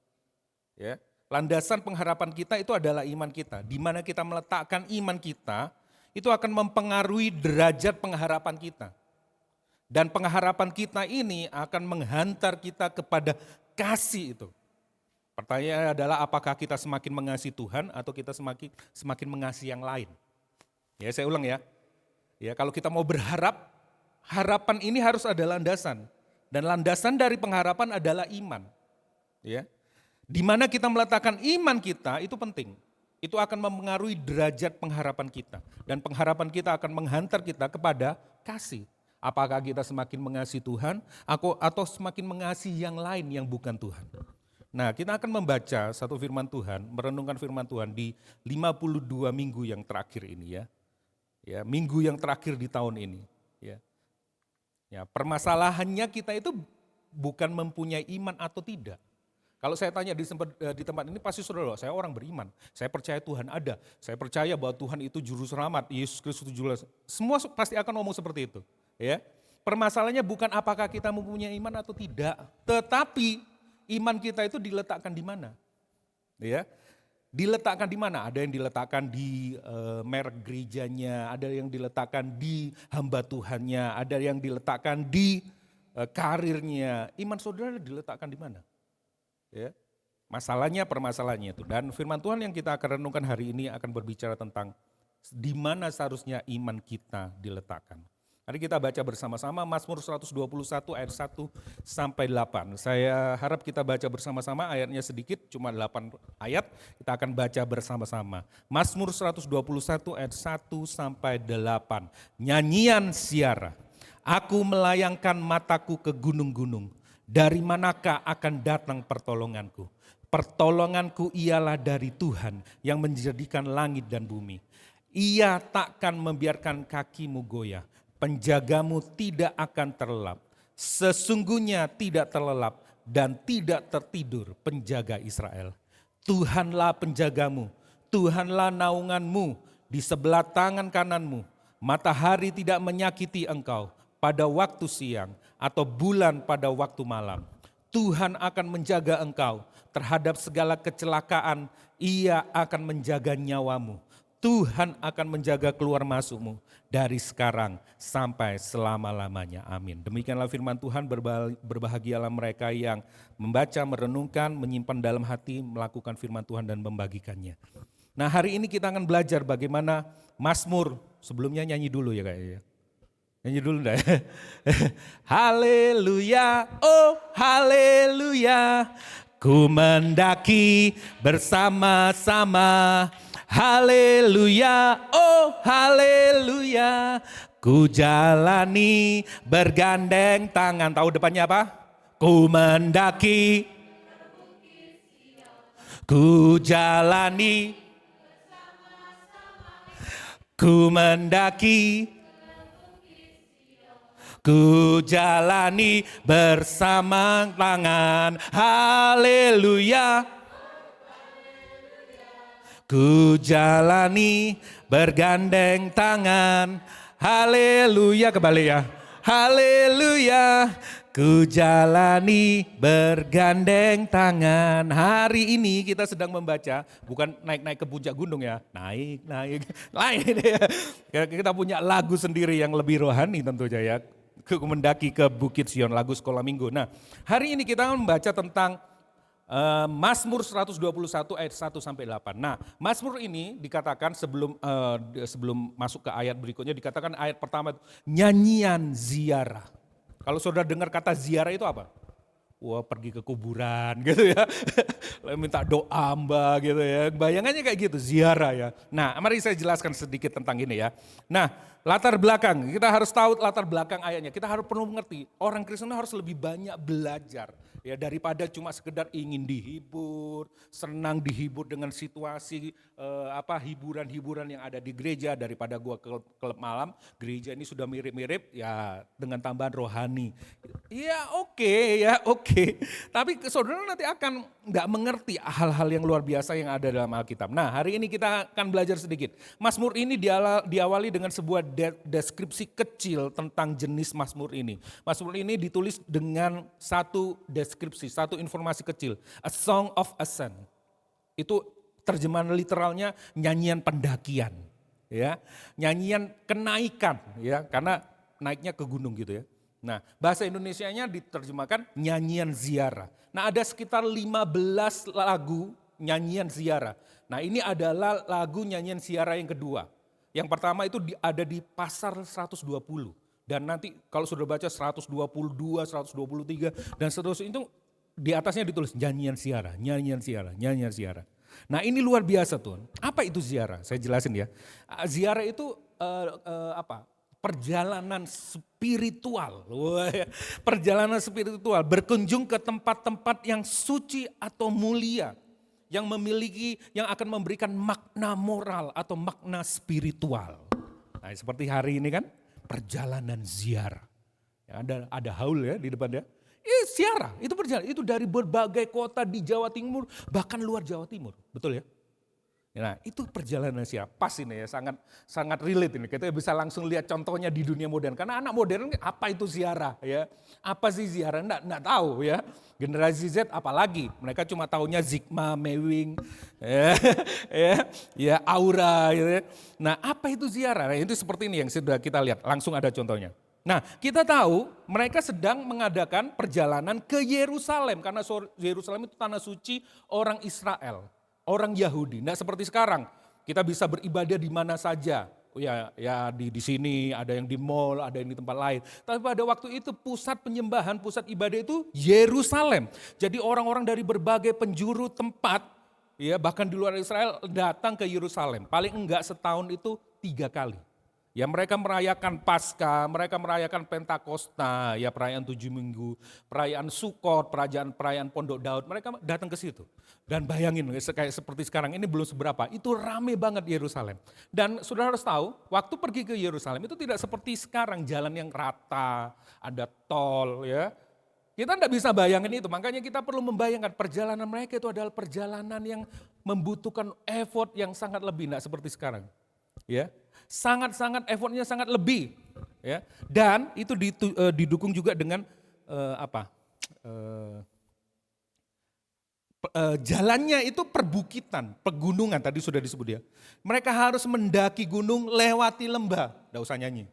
Ya. Landasan pengharapan kita itu adalah iman kita. Di mana kita meletakkan iman kita, itu akan mempengaruhi derajat pengharapan kita. Dan pengharapan kita ini akan menghantar kita kepada kasih itu. Pertanyaannya adalah apakah kita semakin mengasihi Tuhan atau kita semakin mengasihi yang lain. Ya, saya ulang ya. Ya, kalau kita mau berharap, harapan ini harus ada landasan. Dan landasan dari pengharapan adalah iman. Ya. Di mana kita meletakkan iman kita itu penting. Itu akan mempengaruhi derajat pengharapan kita. Dan pengharapan kita akan menghantar kita kepada kasih. Apakah kita semakin mengasihi Tuhan atau semakin mengasihi yang lain yang bukan Tuhan. Nah, kita akan membaca satu firman Tuhan, merenungkan firman Tuhan di 52 minggu yang terakhir ini ya. Ya, minggu yang terakhir di tahun ini. Ya. Ya, permasalahannya kita itu bukan mempunyai iman atau tidak. Kalau saya tanya di tempat ini pasti saudara, saya orang beriman, saya percaya Tuhan ada, saya percaya bahwa Tuhan itu juru selamat, Yesus Kristus juru selamat. Semua pasti akan ngomong seperti itu. Ya. Permasalahannya bukan apakah kita mempunyai iman atau tidak, tetapi iman kita itu diletakkan di mana? Ya. Diletakkan di mana? Ada yang diletakkan di merek gerejanya, ada yang diletakkan di hamba Tuhannya, ada yang diletakkan di karirnya. Iman saudara diletakkan di mana? Ya. Permasalahannya itu. Dan firman Tuhan yang kita akan renungkan hari ini akan berbicara tentang di mana seharusnya iman kita diletakkan. Mari kita baca bersama-sama Mazmur 121 ayat 1 sampai 8. Saya harap kita baca bersama-sama, ayatnya sedikit, cuma 8 ayat. Kita akan baca bersama-sama. Mazmur 121 ayat 1 sampai 8. Nyanyian siara. Aku melayangkan mataku ke gunung-gunung. Dari manakah akan datang pertolonganku? Pertolonganku ialah dari Tuhan yang menjadikan langit dan bumi. Ia takkan membiarkan kakimu goyah. Penjagamu tidak akan terlelap. Sesungguhnya tidak terlelap dan tidak tertidur penjaga Israel. Tuhanlah penjagamu, Tuhanlah naunganmu di sebelah tangan kananmu. Matahari tidak menyakiti engkau pada waktu siang atau bulan pada waktu malam. Tuhan akan menjaga engkau terhadap segala kecelakaan, Ia akan menjaga nyawamu. Tuhan akan menjaga keluar masukmu dari sekarang sampai selama-lamanya. Amin. Demikianlah firman Tuhan, berbahagialah mereka yang membaca, merenungkan, menyimpan dalam hati, melakukan firman Tuhan dan membagikannya. Nah, hari ini kita akan belajar bagaimana Mazmur, sebelumnya nyanyi dulu ya kayaknya. Nyanyi dulu dah. Haleluya, oh haleluya, ku mendaki bersama-sama. Haleluya, oh haleluya, ku jalani bergandeng tangan. Tahu depannya apa? Ku mendaki, ku jalani, ku mendaki, ku jalani bersama tangan. Haleluya. Ku jalani bergandeng tangan. Haleluya, kembali ya. Haleluya. Ku jalani bergandeng tangan. Hari ini kita sedang membaca, bukan naik-naik ke puncak gunung ya. Naik. Lain ya. Kita punya lagu sendiri yang lebih rohani tentunya ya. Mendaki ke Bukit Sion, lagu sekolah minggu. Nah, hari ini kita akan membaca tentang Mazmur 121 ayat 1 sampai 8. Nah, Mazmur ini dikatakan sebelum masuk ke ayat berikutnya, dikatakan ayat pertama nyanyian ziarah. Kalau saudara dengar kata ziarah itu apa? Wah, pergi ke kuburan gitu ya. Minta doa mbak gitu ya. Bayangannya kayak gitu, ziarah ya. Nah, mari saya jelaskan sedikit tentang ini ya. Nah, latar belakang, kita harus tahu latar belakang ayatnya. Kita harus perlu mengerti, orang Kristen harus lebih banyak belajar Ya, daripada cuma sekedar ingin dihibur, senang dihibur dengan situasi hiburan-hiburan yang ada di gereja, daripada gua ke klub malam, gereja ini sudah mirip-mirip ya dengan tambahan rohani. Ya oke. Tapi saudara nanti akan nggak mengerti hal-hal yang luar biasa yang ada dalam Alkitab. Nah, hari ini kita akan belajar sedikit. Mazmur ini diawali dengan sebuah deskripsi kecil tentang jenis Mazmur ini. Mazmur ini ditulis dengan satu deskripsi, satu informasi kecil. A Song of Ascent. Itu terjemahan literalnya nyanyian pendakian, ya. Nyanyian kenaikan, ya, karena naiknya ke gunung gitu ya. Nah, bahasa Indonesianya diterjemahkan nyanyian ziarah. Nah, ada sekitar 15 lagu nyanyian ziarah. Nah, ini adalah lagu nyanyian ziarah yang kedua. Yang pertama itu ada di pasal 120. Dan nanti kalau sudah baca 122, 123 dan seterusnya itu di atasnya ditulis nyanyian ziarah, nyanyian ziarah, nyanyian ziarah. Nah, ini luar biasa Tuhan. Apa itu ziarah? Saya jelasin ya. Ziarah itu perjalanan spiritual. Perjalanan spiritual, berkunjung ke tempat-tempat yang suci atau mulia, yang akan memberikan makna moral atau makna spiritual. Nah, seperti hari ini kan, perjalanan ziarah. Ya, ada haul ya di depan ya. Ziarah, itu perjalanan, itu dari berbagai kota di Jawa Timur, bahkan luar Jawa Timur, betul ya? Nah, itu perjalanan siapa? Pas ini ya, sangat relate ini. Kita bisa langsung lihat contohnya di dunia modern. Karena anak modern apa itu ziarah ya? Apa sih ziarah? Enggak tahu ya. Generasi Z apalagi, mereka cuma taunya Zigma, Mewing, ya Aura gitu ya. Nah, apa itu ziarah? Nah, itu seperti ini yang sudah kita lihat. Langsung ada contohnya. Nah, kita tahu mereka sedang mengadakan perjalanan ke Yerusalem karena Yerusalem itu tanah suci orang Israel. Orang Yahudi, nah seperti sekarang kita bisa beribadah di mana saja, ya di sini, ada yang di mall, ada yang di tempat lain. Tapi pada waktu itu pusat penyembahan, pusat ibadah itu Yerusalem. Jadi orang-orang dari berbagai penjuru tempat, ya bahkan di luar Israel datang ke Yerusalem. Paling enggak setahun itu 3 kali. Ya mereka merayakan Paskah, mereka merayakan Pentakosta, ya perayaan 7 minggu, perayaan Sukot, perayaan Pondok Daud, mereka datang ke situ. Dan bayangin kayak seperti sekarang ini belum seberapa, itu rame banget Yerusalem. Dan saudara harus tahu, waktu pergi ke Yerusalem itu tidak seperti sekarang jalan yang rata, ada tol ya. Kita tidak bisa bayangin itu, makanya kita perlu membayangkan perjalanan mereka itu adalah perjalanan yang membutuhkan effort yang sangat lebih, tidak seperti sekarang. Ya, sangat effortnya sangat lebih, ya. Dan itu didukung juga dengan jalannya itu perbukitan, pegunungan tadi sudah disebut ya. Mereka harus mendaki gunung, lewati lembah, enggak usah nyanyi.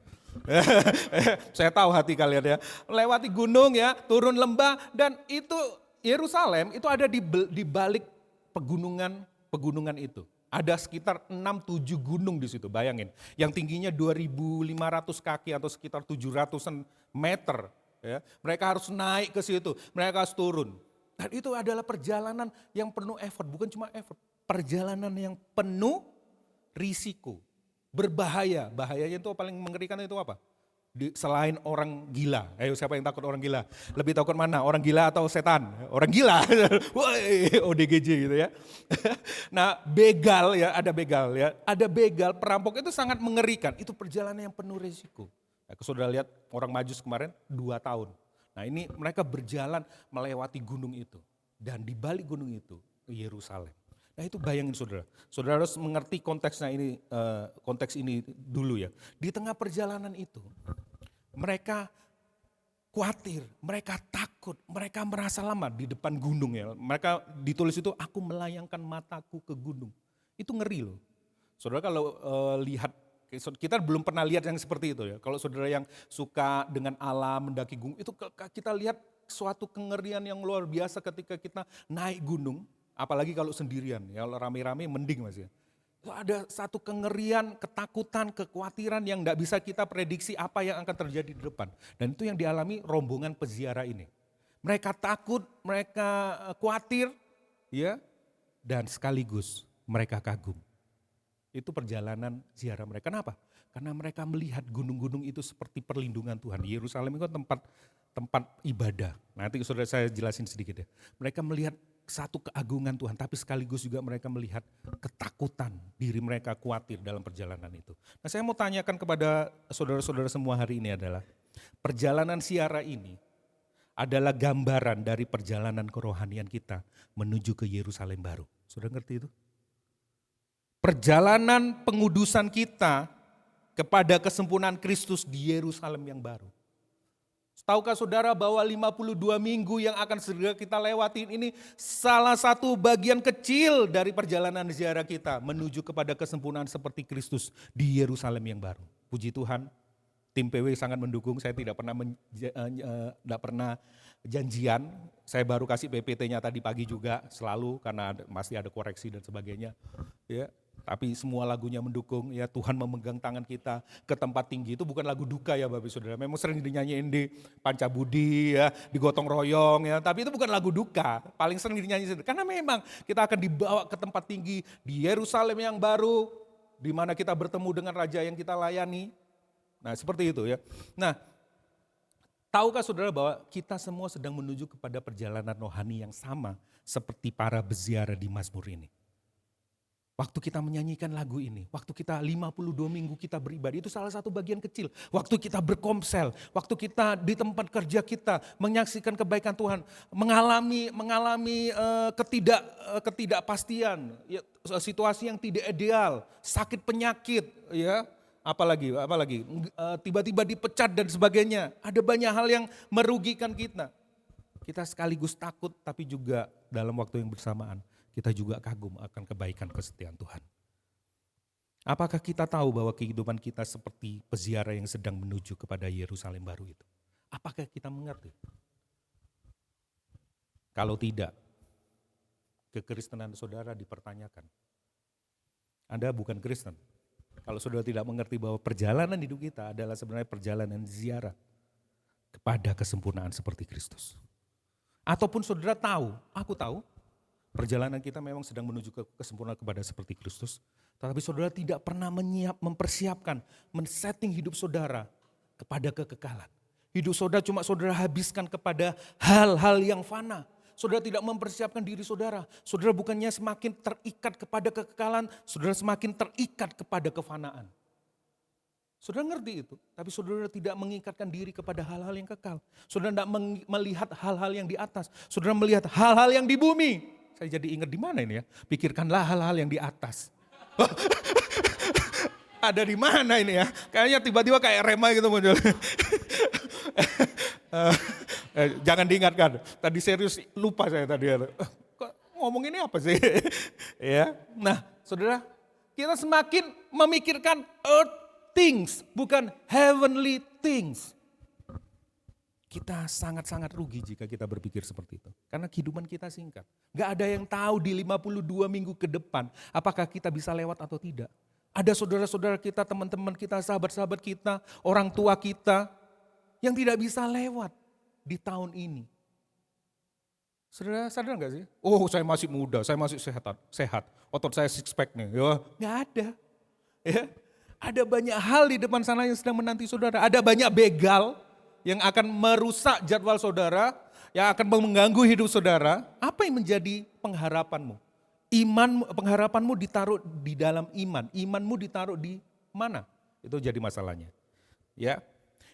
Saya tahu hati kalian ya, lewati gunung ya, turun lembah dan itu Yerusalem itu ada di balik pegunungan itu. Ada sekitar 6-7 gunung di situ, bayangin. Yang tingginya 2.500 kaki atau sekitar 700 meter. Ya. Mereka harus naik ke situ, mereka harus turun. Dan itu adalah perjalanan yang penuh effort, bukan cuma effort. Perjalanan yang penuh risiko, berbahaya. Bahayanya itu paling mengerikan itu apa? Selain orang gila, ayo siapa yang takut orang gila? Lebih takut mana? Orang gila atau setan? Orang gila, ODGJ gitu ya. Nah begal ya, ada begal, perampok itu sangat mengerikan. Itu perjalanan yang penuh risiko. Nah, saudara lihat orang Majus kemarin 2 tahun. Nah ini mereka berjalan melewati gunung itu. Dan di balik gunung itu Yerusalem. Nah itu bayangin saudara. Saudara harus mengerti konteks ini dulu ya. Di tengah perjalanan itu mereka khawatir, mereka takut, mereka merasa lama di depan gunung ya. Mereka ditulis itu, aku melayangkan mataku ke gunung. Itu ngeri loh. Saudara kalau lihat, kita belum pernah lihat yang seperti itu ya. Kalau saudara yang suka dengan alam, mendaki gunung, itu kita lihat suatu kengerian yang luar biasa ketika kita naik gunung. Apalagi kalau sendirian, ya kalau rame-rame mending mas ya. Itu ada satu kengerian, ketakutan, kekhawatiran yang tidak bisa kita prediksi apa yang akan terjadi di depan. Dan itu yang dialami rombongan peziarah ini. Mereka takut, mereka khawatir, ya, dan sekaligus mereka kagum. Itu perjalanan ziarah mereka. Kenapa? Karena mereka melihat gunung-gunung itu seperti perlindungan Tuhan. Yerusalem itu kan tempat ibadah. Nanti saudara saya jelasin sedikit ya. Mereka melihat satu keagungan Tuhan, tapi sekaligus juga mereka melihat ketakutan, diri mereka khawatir dalam perjalanan itu. Nah, saya mau tanyakan kepada saudara-saudara semua hari ini adalah, perjalanan ziarah ini adalah gambaran dari perjalanan kerohanian kita menuju ke Yerusalem baru. Saudara ngerti itu? Perjalanan pengudusan kita kepada kesempurnaan Kristus di Yerusalem yang baru. Tahukah saudara bahwa 52 minggu yang akan segera kita lewatin ini salah satu bagian kecil dari perjalanan ziarah kita menuju kepada kesempurnaan seperti Kristus di Yerusalem yang baru. Puji Tuhan, tim PW sangat mendukung. Saya tidak pernah janjian. Saya baru kasih PPT-nya tadi pagi juga selalu karena masih ada koreksi dan sebagainya. Ya. Tapi semua lagunya mendukung, ya Tuhan memegang tangan kita ke tempat tinggi. Itu bukan lagu duka ya Bapak Saudara, memang sering dinyanyiin di Pancabudi ya, di gotong royong ya, tapi itu bukan lagu duka, paling sering dinyanyiin. Karena memang kita akan dibawa ke tempat tinggi di Yerusalem yang baru, di mana kita bertemu dengan Raja yang kita layani. Nah seperti itu ya. Nah, tahukah saudara bahwa kita semua sedang menuju kepada perjalanan rohani yang sama seperti para peziarah di Mazmur ini. Waktu kita menyanyikan lagu ini, waktu kita 52 minggu kita beribadah, itu salah satu bagian kecil. Waktu kita berkomsel, waktu kita di tempat kerja kita menyaksikan kebaikan Tuhan, mengalami ketidakpastian, ya, situasi yang tidak ideal, sakit penyakit, ya, apalagi tiba-tiba dipecat dan sebagainya. Ada banyak hal yang merugikan kita. Kita sekaligus takut, tapi juga dalam waktu yang bersamaan kita juga kagum akan kebaikan kesetiaan Tuhan. Apakah kita tahu bahwa kehidupan kita seperti peziarah yang sedang menuju kepada Yerusalem baru itu? Apakah kita mengerti? Kalau tidak, kekristenan saudara dipertanyakan. Anda bukan Kristen. Kalau saudara tidak mengerti bahwa perjalanan hidup kita adalah sebenarnya perjalanan ziarah kepada kesempurnaan seperti Kristus. Ataupun saudara tahu, aku tahu, perjalanan kita memang sedang menuju ke kesempurnaan kepada seperti Kristus. Tetapi saudara tidak pernah mempersiapkan, men-setting hidup saudara kepada kekekalan. Hidup saudara cuma saudara habiskan kepada hal-hal yang fana. Saudara tidak mempersiapkan diri saudara. Saudara bukannya semakin terikat kepada kekekalan, saudara semakin terikat kepada kefanaan. Saudara ngerti itu, tapi saudara tidak mengikatkan diri kepada hal-hal yang kekal. Saudara tidak melihat hal-hal yang di atas, saudara melihat hal-hal yang di bumi. Saya jadi ingat di mana ini ya, pikirkanlah hal-hal yang di atas. Ada di mana ini ya, kayaknya tiba-tiba kayak Rema gitu muncul. Jangan diingatkan, tadi serius lupa saya tadi. Kok ngomong ini apa sih? Ya, nah saudara, kita semakin memikirkan earth things, bukan heavenly things. Kita sangat-sangat rugi jika kita berpikir seperti itu. Karena kehidupan kita singkat. Gak ada yang tahu di 52 minggu ke depan apakah kita bisa lewat atau tidak. Ada saudara-saudara kita, teman-teman kita, sahabat-sahabat kita, orang tua kita yang tidak bisa lewat di tahun ini. Saudara sadar gak sih? Oh saya masih muda, saya masih sehat. Otot saya six pack nih. Ya, gak ada. Ya, ada banyak hal di depan sana yang sedang menanti saudara. Ada banyak begal yang akan merusak jadwal saudara, yang akan mengganggu hidup saudara. Apa yang menjadi pengharapanmu? Pengharapanmu ditaruh di dalam iman. Imanmu ditaruh di mana? Itu jadi masalahnya. Ya,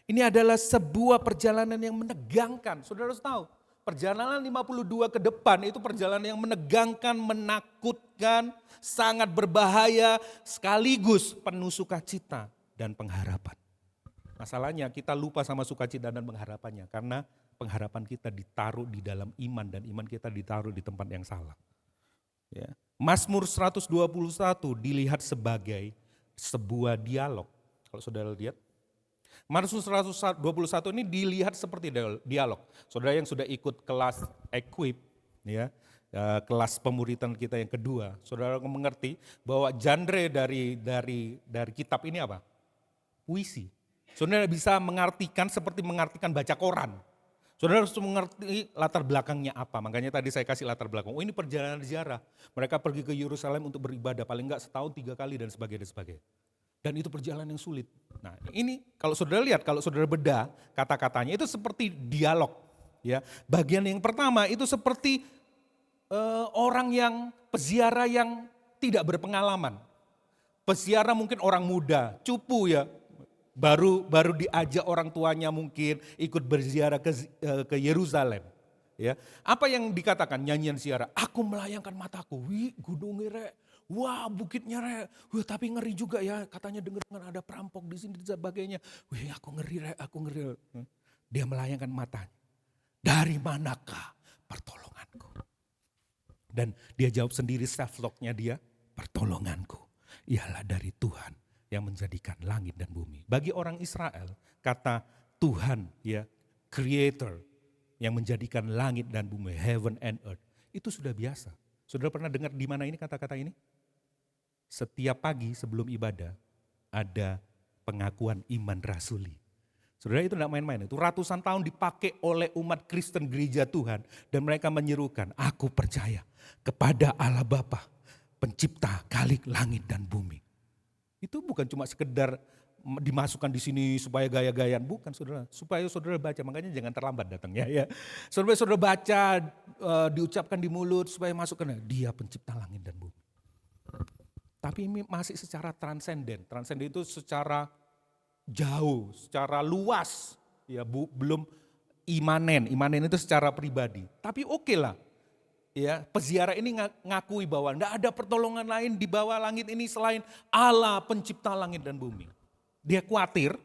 ini adalah sebuah perjalanan yang menegangkan. Saudara harus tahu, perjalanan 52 ke depan itu perjalanan yang menegangkan, menakutkan, sangat berbahaya, sekaligus penuh sukacita dan pengharapan. Masalahnya kita lupa sama sukacita dan pengharapannya karena pengharapan kita ditaruh di dalam iman dan iman kita ditaruh di tempat yang salah. Ya. Mazmur 121 dilihat sebagai sebuah dialog. Kalau saudara lihat, Mazmur 121 ini dilihat seperti dialog. Saudara yang sudah ikut kelas equip, ya, kelas pemuritan kita yang kedua, saudara mengerti bahwa genre dari kitab ini apa? Puisi. Saudara bisa mengartikan seperti mengartikan baca koran. Saudara harus mengerti latar belakangnya apa. Makanya tadi saya kasih latar belakang. Oh, ini perjalanan ziarah. Mereka pergi ke Yerusalem untuk beribadah. Paling enggak setahun 3 kali dan sebagainya. Dan itu perjalanan yang sulit. Nah ini kalau saudara lihat, kalau saudara bedah kata-katanya itu seperti dialog. Ya, bagian yang pertama itu seperti orang yang peziarah yang tidak berpengalaman. Peziarah mungkin orang muda, cupu ya. Baru diajak orang tuanya mungkin ikut berziarah ke Yerusalem. Ya, apa yang dikatakan nyanyian ziarah? Aku melayangkan mataku, wih gunungnya rek, wah bukitnya rek, wih tapi ngeri juga ya, katanya dengar ada perampok di sini dan sebagainya. Wih aku ngeri rek, aku ngeri. Dia melayangkan matanya. Dari manakah pertolonganku? Dan dia jawab sendiri self-talknya dia, pertolonganku ialah dari Tuhan yang menjadikan langit dan bumi. Bagi orang Israel, kata Tuhan ya, creator yang menjadikan langit dan bumi, heaven and earth, itu sudah biasa. Saudara pernah dengar di mana ini kata-kata ini? Setiap pagi sebelum ibadah ada pengakuan iman rasuli. Saudara itu tidak main-main, itu ratusan tahun dipakai oleh umat Kristen gereja Tuhan. Dan mereka menyerukan, aku percaya kepada Allah Bapa, pencipta kalik langit dan bumi. Itu bukan cuma sekedar dimasukkan di sini supaya gaya-gayaan, bukan saudara. Supaya saudara baca, makanya jangan terlambat datangnya ya. Saudara baca, diucapkan di mulut supaya masuk ke dia pencipta langit dan bumi. Tapi ini masih secara transenden. Transenden itu secara jauh, secara luas, ya belum imanen. Imanen itu secara pribadi. Tapi oke lah, ya peziarah ini ngakui bahwa tidak ada pertolongan lain di bawah langit ini selain Allah pencipta langit dan bumi. Dia khawatir,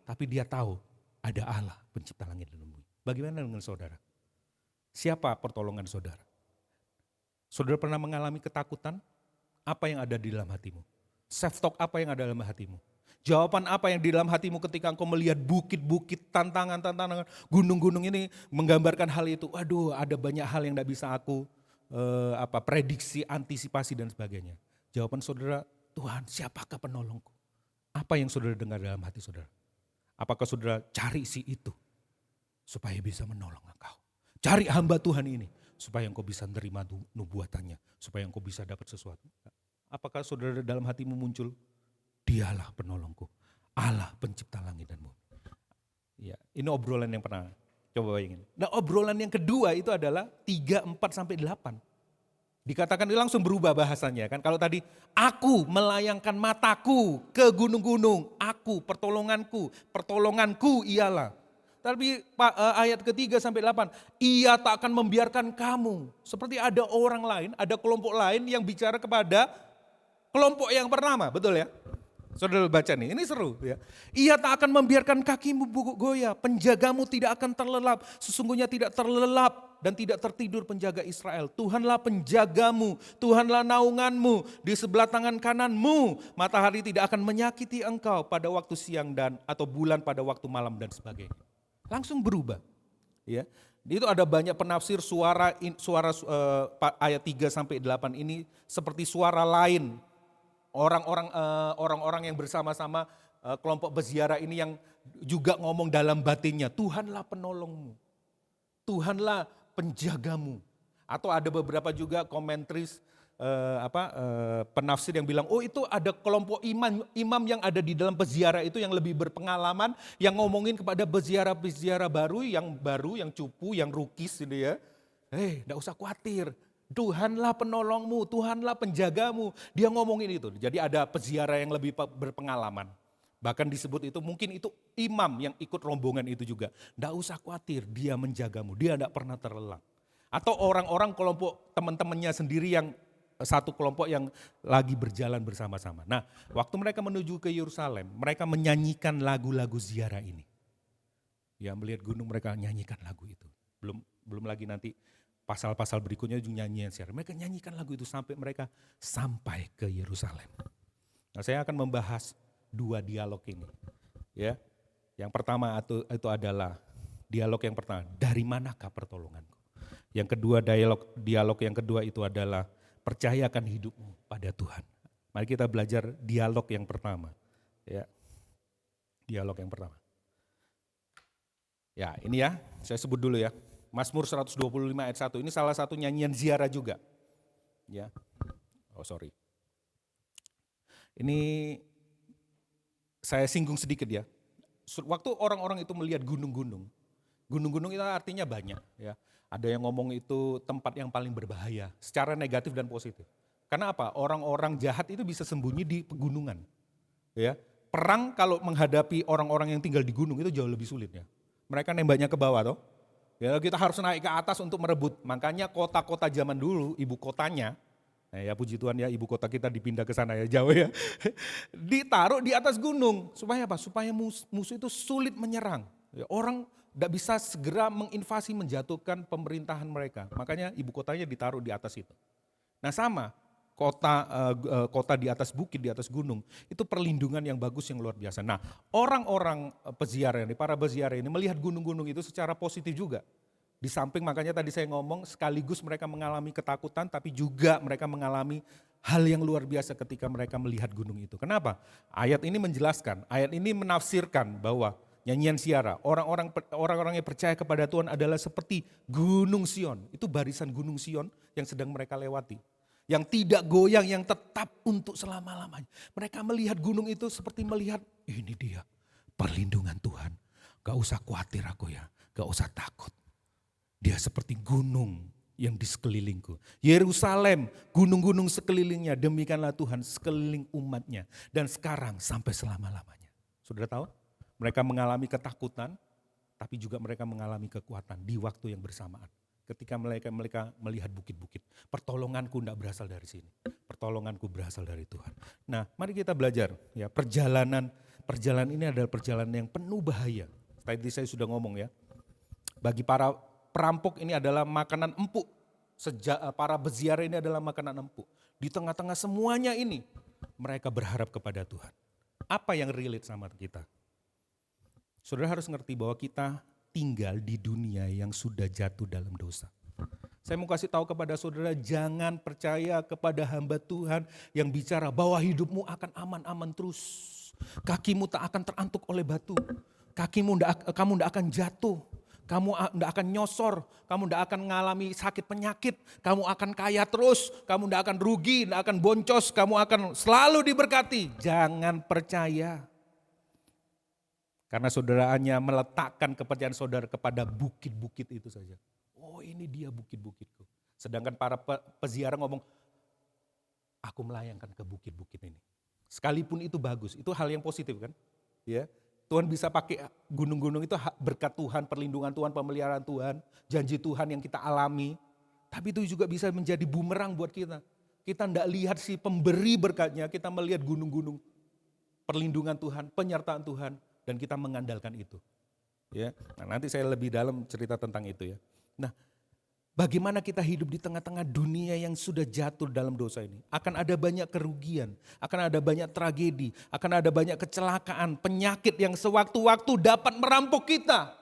tapi dia tahu ada Allah pencipta langit dan bumi. Bagaimana dengan saudara? Siapa pertolongan saudara? Saudara pernah mengalami ketakutan? Apa yang ada di dalam hatimu? Self-talk apa yang ada dalam hatimu? Jawaban apa yang di dalam hatimu ketika engkau melihat bukit-bukit, tantangan-tantangan, gunung-gunung ini menggambarkan hal itu. Aduh, ada banyak hal yang tidak bisa aku prediksi, antisipasi dan sebagainya. Jawaban saudara, Tuhan siapakah penolongku? Apa yang saudara dengar dalam hati saudara? Apakah saudara cari si itu supaya bisa menolong engkau? Cari hamba Tuhan ini supaya engkau bisa menerima nubuatannya, supaya engkau bisa dapat sesuatu. Apakah saudara dalam hatimu muncul? Dialah penolongku, Allah pencipta langit dan bumi. Ya, ini obrolan yang pernah, coba bayangin. Nah obrolan yang kedua itu adalah 3, 4, sampai 8. Dikatakan langsung berubah bahasanya kan. Kalau tadi, aku melayangkan mataku ke gunung-gunung, aku pertolonganku ialah. Tapi ayat ke-3 sampai 8, ia tak akan membiarkan kamu. Seperti ada orang lain, ada kelompok lain yang bicara kepada kelompok yang pertama, betul ya? Saudara baca nih, ini seru ya. Ia tak akan membiarkan kakimu goyah, penjagamu tidak akan terlelap. Sesungguhnya tidak terlelap dan tidak tertidur penjaga Israel. Tuhanlah penjagamu, Tuhanlah naunganmu, di sebelah tangan kananmu. Matahari tidak akan menyakiti engkau pada waktu siang dan atau bulan pada waktu malam dan sebagainya. Langsung berubah. Ya. Itu ada banyak penafsir suara ayat 3 sampai 8 ini seperti suara lain. Orang-orang yang bersama-sama kelompok berziarah ini yang juga ngomong dalam batinnya, Tuhanlah penolongmu, Tuhanlah penjagamu. Atau ada beberapa juga komentaris penafsir yang bilang, oh itu ada kelompok imam yang ada di dalam peziarah itu yang lebih berpengalaman, yang ngomongin kepada peziarah baru, yang cupu, yang rukis gitu ya. Enggak usah khawatir. Tuhanlah penolongmu, Tuhanlah penjagamu. Dia ngomongin itu. Jadi ada peziarah yang lebih berpengalaman. Bahkan disebut itu mungkin itu imam yang ikut rombongan itu juga. Tidak usah khawatir, dia menjagamu, dia tidak pernah terlelap. Atau orang-orang kelompok teman-temannya sendiri yang satu kelompok yang lagi berjalan bersama-sama. Nah waktu mereka menuju ke Yerusalem, mereka menyanyikan lagu-lagu ziarah ini. Ya melihat gunung mereka nyanyikan lagu itu. Belum lagi nanti pasal-pasal berikutnya juga nyanyian ziarah. Mereka nyanyikan lagu itu sampai mereka sampai ke Yerusalem. Nah, saya akan membahas 2 dialog ini. Ya. Yang pertama itu adalah dialog yang pertama, dari manakah pertolonganku? Yang kedua dialog yang kedua itu adalah percayakan hidupmu pada Tuhan. Mari kita belajar dialog yang pertama. Ya. Dialog yang pertama. Ya ini ya, saya sebut dulu ya. Mazmur 125 ayat 1, ini salah satu nyanyian ziarah juga. Ya, oh sorry. Ini saya singgung sedikit ya. Waktu orang-orang itu melihat gunung-gunung, gunung-gunung itu artinya banyak ya. Ada yang ngomong itu tempat yang paling berbahaya secara negatif dan positif. Karena apa? Orang-orang jahat itu bisa sembunyi di pegunungan. Ya. Perang kalau menghadapi orang-orang yang tinggal di gunung itu jauh lebih sulit ya. Mereka nembaknya ke bawah toh. Ya, kita harus naik ke atas untuk merebut. Makanya kota-kota zaman dulu, ibu kotanya, nah ya puji Tuhan ya, ibu kota kita dipindah ke sana ya, jauh ya. Ditaruh di atas gunung. Supaya apa? Supaya musuh itu sulit menyerang. Ya, orang tidak bisa segera menginvasi, menjatuhkan pemerintahan mereka. Makanya ibu kotanya ditaruh di atas itu. Nah sama, kota di atas bukit, di atas gunung, itu perlindungan yang bagus, yang luar biasa. Nah orang-orang peziarah ini, para peziarah ini melihat gunung-gunung itu secara positif juga. Di samping makanya tadi saya ngomong, sekaligus mereka mengalami ketakutan, tapi juga mereka mengalami hal yang luar biasa ketika mereka melihat gunung itu. Kenapa? Ayat ini menjelaskan, ayat ini menafsirkan bahwa nyanyian ziarah, orang-orang yang percaya kepada Tuhan adalah seperti gunung Sion. Itu barisan gunung Sion yang sedang mereka lewati. Yang tidak goyang, yang tetap untuk selama-lamanya. Mereka melihat gunung itu seperti melihat, ini dia perlindungan Tuhan. Gak usah khawatir aku ya, gak usah takut. Dia seperti gunung yang di sekelilingku. Yerusalem, gunung-gunung sekelilingnya, demikianlah Tuhan sekeliling umatnya. Dan sekarang sampai selama-lamanya. Saudara tahu? Mereka mengalami ketakutan, tapi juga mereka mengalami kekuatan di waktu yang bersamaan. Ketika mereka melihat bukit-bukit, pertolonganku tidak berasal dari sini, pertolonganku berasal dari Tuhan. Nah, mari kita belajar ya, perjalanan ini adalah perjalanan yang penuh bahaya. Tadi saya sudah ngomong ya, bagi para perampok ini adalah makanan empuk, para peziarah ini adalah makanan empuk. Di tengah-tengah semuanya ini, mereka berharap kepada Tuhan. Apa yang relate sama kita? Saudara harus ngerti bahwa kita tinggal di dunia yang sudah jatuh dalam dosa. Saya mau kasih tahu kepada saudara, jangan percaya kepada hamba Tuhan yang bicara bahwa hidupmu akan aman-aman terus. Kakimu tak akan terantuk oleh batu. Kamu tidak akan jatuh. Kamu tidak akan nyosor. Kamu tidak akan mengalami sakit penyakit. Kamu akan kaya terus. Kamu tidak akan rugi, tidak akan boncos. Kamu akan selalu diberkati. Jangan percaya. Karena saudara hanya meletakkan kepercayaan saudara kepada bukit-bukit itu saja. Oh ini dia bukit-bukitku. Sedangkan para peziarah ngomong, aku melayangkan ke bukit-bukit ini. Sekalipun itu bagus, itu hal yang positif kan. Ya, Tuhan bisa pakai gunung-gunung itu berkat Tuhan, perlindungan Tuhan, pemeliharaan Tuhan, janji Tuhan yang kita alami. Tapi itu juga bisa menjadi bumerang buat kita. Kita tidak lihat si pemberi berkatnya, kita melihat gunung-gunung. Perlindungan Tuhan, penyertaan Tuhan. Dan kita mengandalkan itu. Ya, nah, nanti saya lebih dalam cerita tentang itu ya. Nah, bagaimana kita hidup di tengah-tengah dunia yang sudah jatuh dalam dosa ini? Akan ada banyak kerugian, akan ada banyak tragedi, akan ada banyak kecelakaan, penyakit yang sewaktu-waktu dapat merampok kita.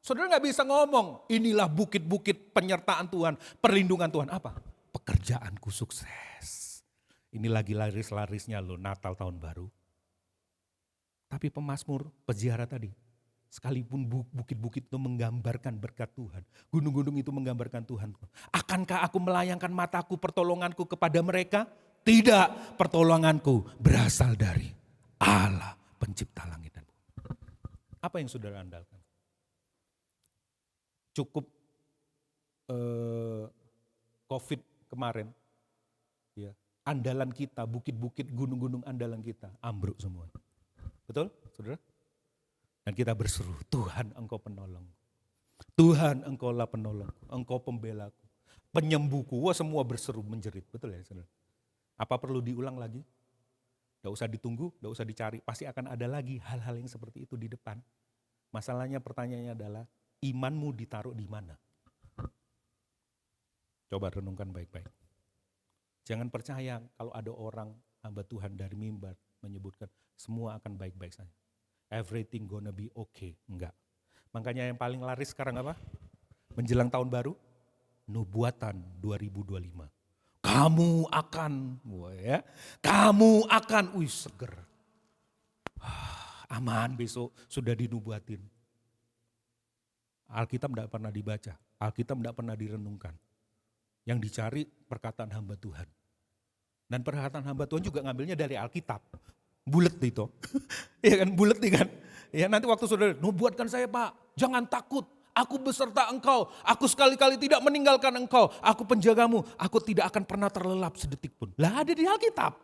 Saudara gak bisa ngomong, inilah bukit-bukit penyertaan Tuhan, perlindungan Tuhan. Apa? Pekerjaanku sukses. Ini lagi laris-larisnya loh Natal tahun baru. Tapi pemazmur, peziarah tadi, sekalipun bukit-bukit itu menggambarkan berkat Tuhan, gunung-gunung itu menggambarkan Tuhan. Akankah aku melayangkan mataku, pertolonganku kepada mereka? Tidak, pertolonganku berasal dari Allah, pencipta langit dan bumi. Apa yang saudara andalkan? Cukup COVID kemarin, ya, andalan kita, bukit-bukit, gunung-gunung andalan kita, ambruk semua. Betul, saudara? Dan kita berseru, Tuhan engkau penolong. Tuhan engkaulah penolong, engkau pembelaku, penyembuhku. Wah semua berseru menjerit, betul ya saudara? Apa perlu diulang lagi? Gak usah ditunggu, gak usah dicari. Pasti akan ada lagi hal-hal yang seperti itu di depan. Masalahnya pertanyaannya adalah, imanmu ditaruh di mana? Coba renungkan baik-baik. Jangan percaya kalau ada orang hamba Tuhan dari mimbar menyebutkan semua akan baik-baik saja. Everything gonna be okay. Enggak. Makanya yang paling laris sekarang apa? Menjelang tahun baru, nubuatan 2025. Kamu akan, ya, kamu akan, seger. Aman besok sudah dinubuatin. Alkitab tidak pernah dibaca, Alkitab tidak pernah direnungkan. Yang dicari perkataan hamba Tuhan. Dan perkataan hamba Tuhan juga ngambilnya dari Alkitab. Bulet itu. Iya kan, bulet nih kan. Ya nanti waktu saudara, nubuatkan saya Pak, jangan takut. Aku beserta engkau, aku sekali-kali tidak meninggalkan engkau. Aku penjagamu, aku tidak akan pernah terlelap sedetik pun. Lah ada di Alkitab.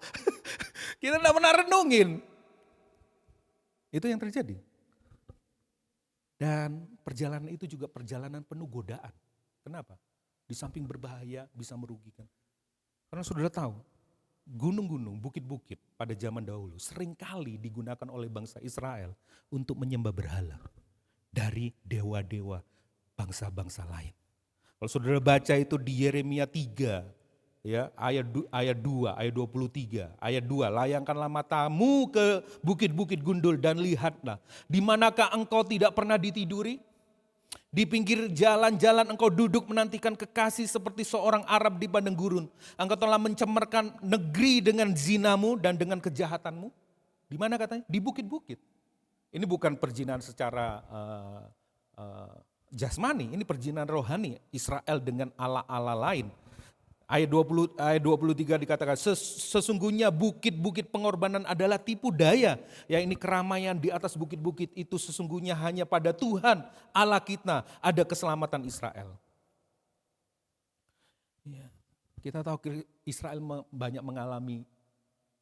Kita tidak pernah renungin. Itu yang terjadi. Dan perjalanan itu juga perjalanan penuh godaan. Kenapa? Di samping berbahaya bisa merugikan. Karena saudara tahu, gunung-gunung, bukit-bukit pada zaman dahulu seringkali digunakan oleh bangsa Israel untuk menyembah berhala dari dewa-dewa bangsa-bangsa lain. Kalau saudara baca itu di Yeremia 3, ya, ayat 2, ayat 23, ayat 2, layangkanlah matamu ke bukit-bukit gundul dan lihatlah, di manakah engkau tidak pernah ditiduri? Di pinggir jalan-jalan engkau duduk menantikan kekasih seperti seorang Arab di padang gurun. Engkau telah mencemarkan negeri dengan zinamu dan dengan kejahatanmu. Di mana katanya? Di bukit-bukit. Ini bukan perjinan secara jasmani, ini perjinan rohani Israel dengan ala-ala lain. Ayat 23 dikatakan, sesungguhnya bukit-bukit pengorbanan adalah tipu daya. Ya ini keramaian di atas bukit-bukit itu sesungguhnya hanya pada Tuhan Allah kita ada keselamatan Israel. Ya, kita tahu Israel banyak mengalami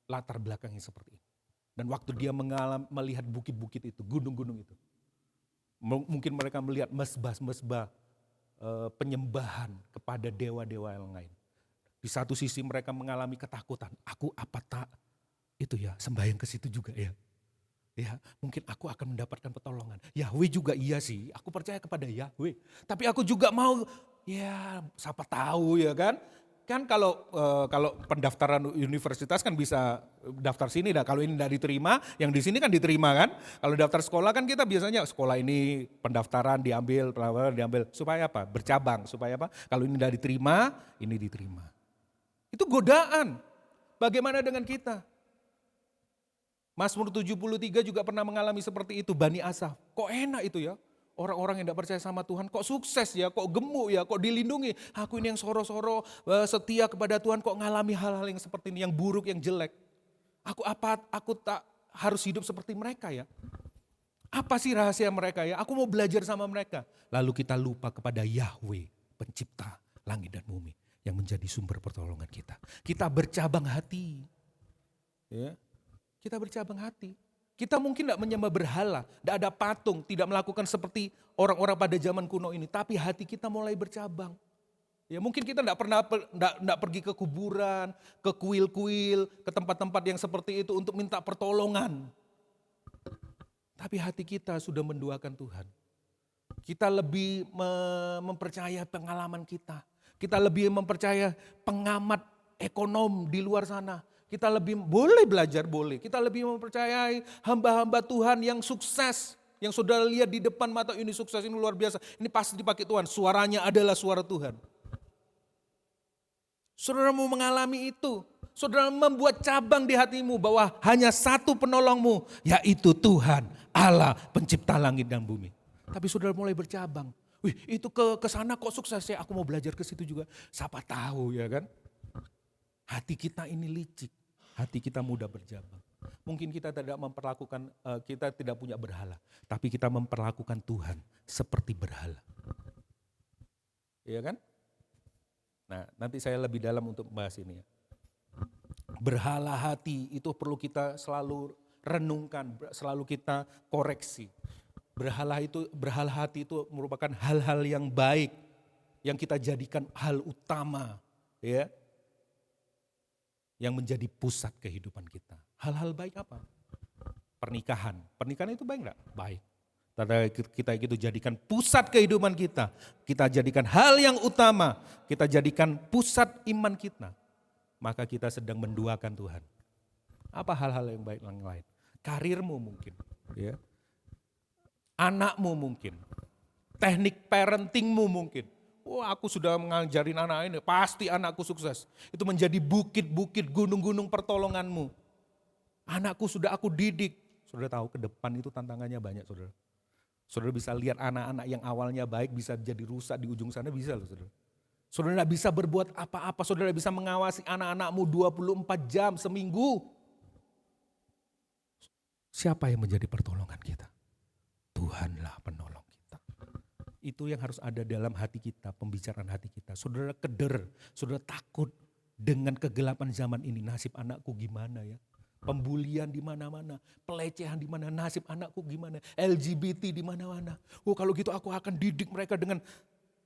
latar belakang yang seperti ini. Dan waktu dia melihat bukit-bukit itu, gunung-gunung itu. Mungkin mereka melihat mesbah-mesbah penyembahan kepada dewa-dewa yang lain. Di satu sisi mereka mengalami ketakutan. Aku apa tak itu ya sembahyang ke situ juga ya. Ya mungkin aku akan mendapatkan pertolongan. Yahweh juga iya sih. Aku percaya kepada Yahweh. Tapi aku juga mau ya siapa tahu ya kan. Kan kalau pendaftaran universitas kan bisa daftar sini dah. Kalau ini tidak diterima, yang di sini kan diterima kan. Kalau daftar sekolah kan kita biasanya sekolah ini pendaftaran diambil supaya apa? Bercabang supaya apa? Kalau ini tidak diterima, ini diterima. Itu godaan. Bagaimana dengan kita? Mazmur 73 juga pernah mengalami seperti itu, Bani Asaf. Kok enak itu ya? Orang-orang yang tidak percaya sama Tuhan kok sukses ya, kok gemuk ya, kok dilindungi. Aku ini yang soro-soro setia kepada Tuhan kok ngalami hal-hal yang seperti ini, yang buruk, yang jelek. Aku tak harus hidup seperti mereka ya. Apa sih rahasia mereka ya? Aku mau belajar sama mereka. Lalu kita lupa kepada Yahweh, pencipta langit dan bumi, yang menjadi sumber pertolongan kita. Kita bercabang hati. Ya. Kita bercabang hati. Kita mungkin tidak menyembah berhala, tidak ada patung, tidak melakukan seperti orang-orang pada zaman kuno ini. Tapi hati kita mulai bercabang. Ya mungkin kita tidak pernah pergi ke kuburan, ke kuil-kuil, ke tempat-tempat yang seperti itu untuk minta pertolongan. Tapi hati kita sudah menduakan Tuhan. Kita lebih mempercaya pengalaman kita. Kita lebih mempercaya pengamat ekonom di luar sana. Kita lebih boleh belajar, boleh. Kita lebih mempercayai hamba-hamba Tuhan yang sukses. Yang saudara lihat di depan mata, ini sukses, ini luar biasa. Ini pasti dipakai Tuhan, suaranya adalah suara Tuhan. Saudara mau mengalami itu. Saudara membuat cabang di hatimu bahwa hanya satu penolongmu, yaitu Tuhan, Allah, pencipta langit dan bumi. Tapi saudara mulai bercabang. Wih itu ke sana kok sukses ya, aku mau belajar ke situ juga. Siapa tahu ya kan. Hati kita ini licik, hati kita mudah berjabang. Mungkin kita tidak memperlakukan, kita tidak punya berhala, tapi kita memperlakukan Tuhan seperti berhala. Iya kan? Nah nanti saya lebih dalam untuk membahas ini ya. Berhala hati itu perlu kita selalu renungkan, selalu kita koreksi. Berhala hati itu merupakan hal-hal yang baik, yang kita jadikan hal utama ya. Yang menjadi pusat kehidupan kita. Hal-hal baik apa? Pernikahan. Pernikahan itu baik enggak? Baik. Tanda kita itu jadikan pusat kehidupan kita. Kita jadikan hal yang utama. Kita jadikan pusat iman kita. Maka kita sedang menduakan Tuhan. Apa hal-hal yang baik yang lain? Karirmu mungkin. Ya. Anakmu mungkin. Teknik parentingmu mungkin. Oh aku sudah mengajarin anak ini, pasti anakku sukses. Itu menjadi bukit-bukit, gunung-gunung pertolonganmu. Anakku sudah aku didik. Saudara tahu ke depan itu tantangannya banyak saudara. Saudara bisa lihat anak-anak yang awalnya baik bisa jadi rusak di ujung sana, bisa loh saudara. Saudara tidak bisa berbuat apa-apa, saudara bisa mengawasi anak-anakmu 24 jam seminggu. Siapa yang menjadi pertolongan kita? Tuhanlah penolong kita. Itu yang harus ada dalam hati kita, pembicaraan hati kita. Saudara keder, saudara takut dengan kegelapan zaman ini. Nasib anakku gimana ya? Pembulian di mana-mana, pelecehan di mana, nasib anakku gimana? LGBT di mana-mana. Oh kalau gitu aku akan didik mereka dengan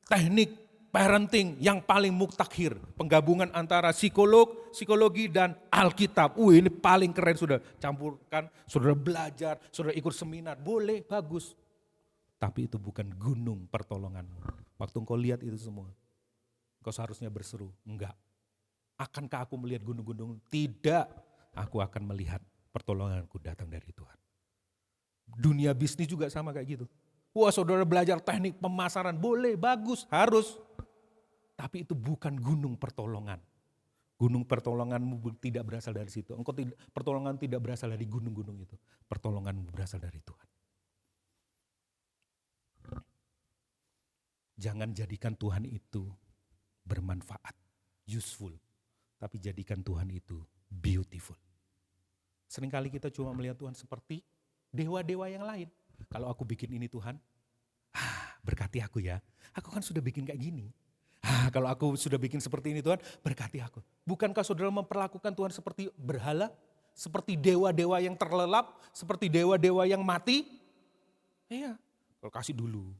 teknik parenting yang paling mutakhir. Penggabungan antara psikologi dan Alkitab. Ini paling keren, saudara. Campurkan, saudara belajar, saudara ikut seminar. Boleh, bagus. Tapi itu bukan gunung pertolonganmu. Waktu engkau lihat itu semua, engkau seharusnya berseru, enggak. Akankah aku melihat gunung-gunung? Tidak. Aku akan melihat pertolonganku datang dari Tuhan. Dunia bisnis juga sama kayak gitu. Wah saudara belajar teknik pemasaran, boleh, bagus, harus. Tapi itu bukan gunung pertolongan. Gunung pertolonganmu tidak berasal dari situ. Engkau pertolongan tidak berasal dari gunung-gunung itu. Pertolonganmu berasal dari Tuhan. Jangan jadikan Tuhan itu bermanfaat, useful. Tapi jadikan Tuhan itu beautiful. Seringkali kita cuma melihat Tuhan seperti dewa-dewa yang lain. Kalau aku bikin ini Tuhan, berkati aku ya. Aku kan sudah bikin kayak gini. Kalau aku sudah bikin seperti ini Tuhan, berkati aku. Bukankah saudara memperlakukan Tuhan seperti berhala? Seperti dewa-dewa yang terlelap? Seperti dewa-dewa yang mati? Iya, kalau kasih dulu.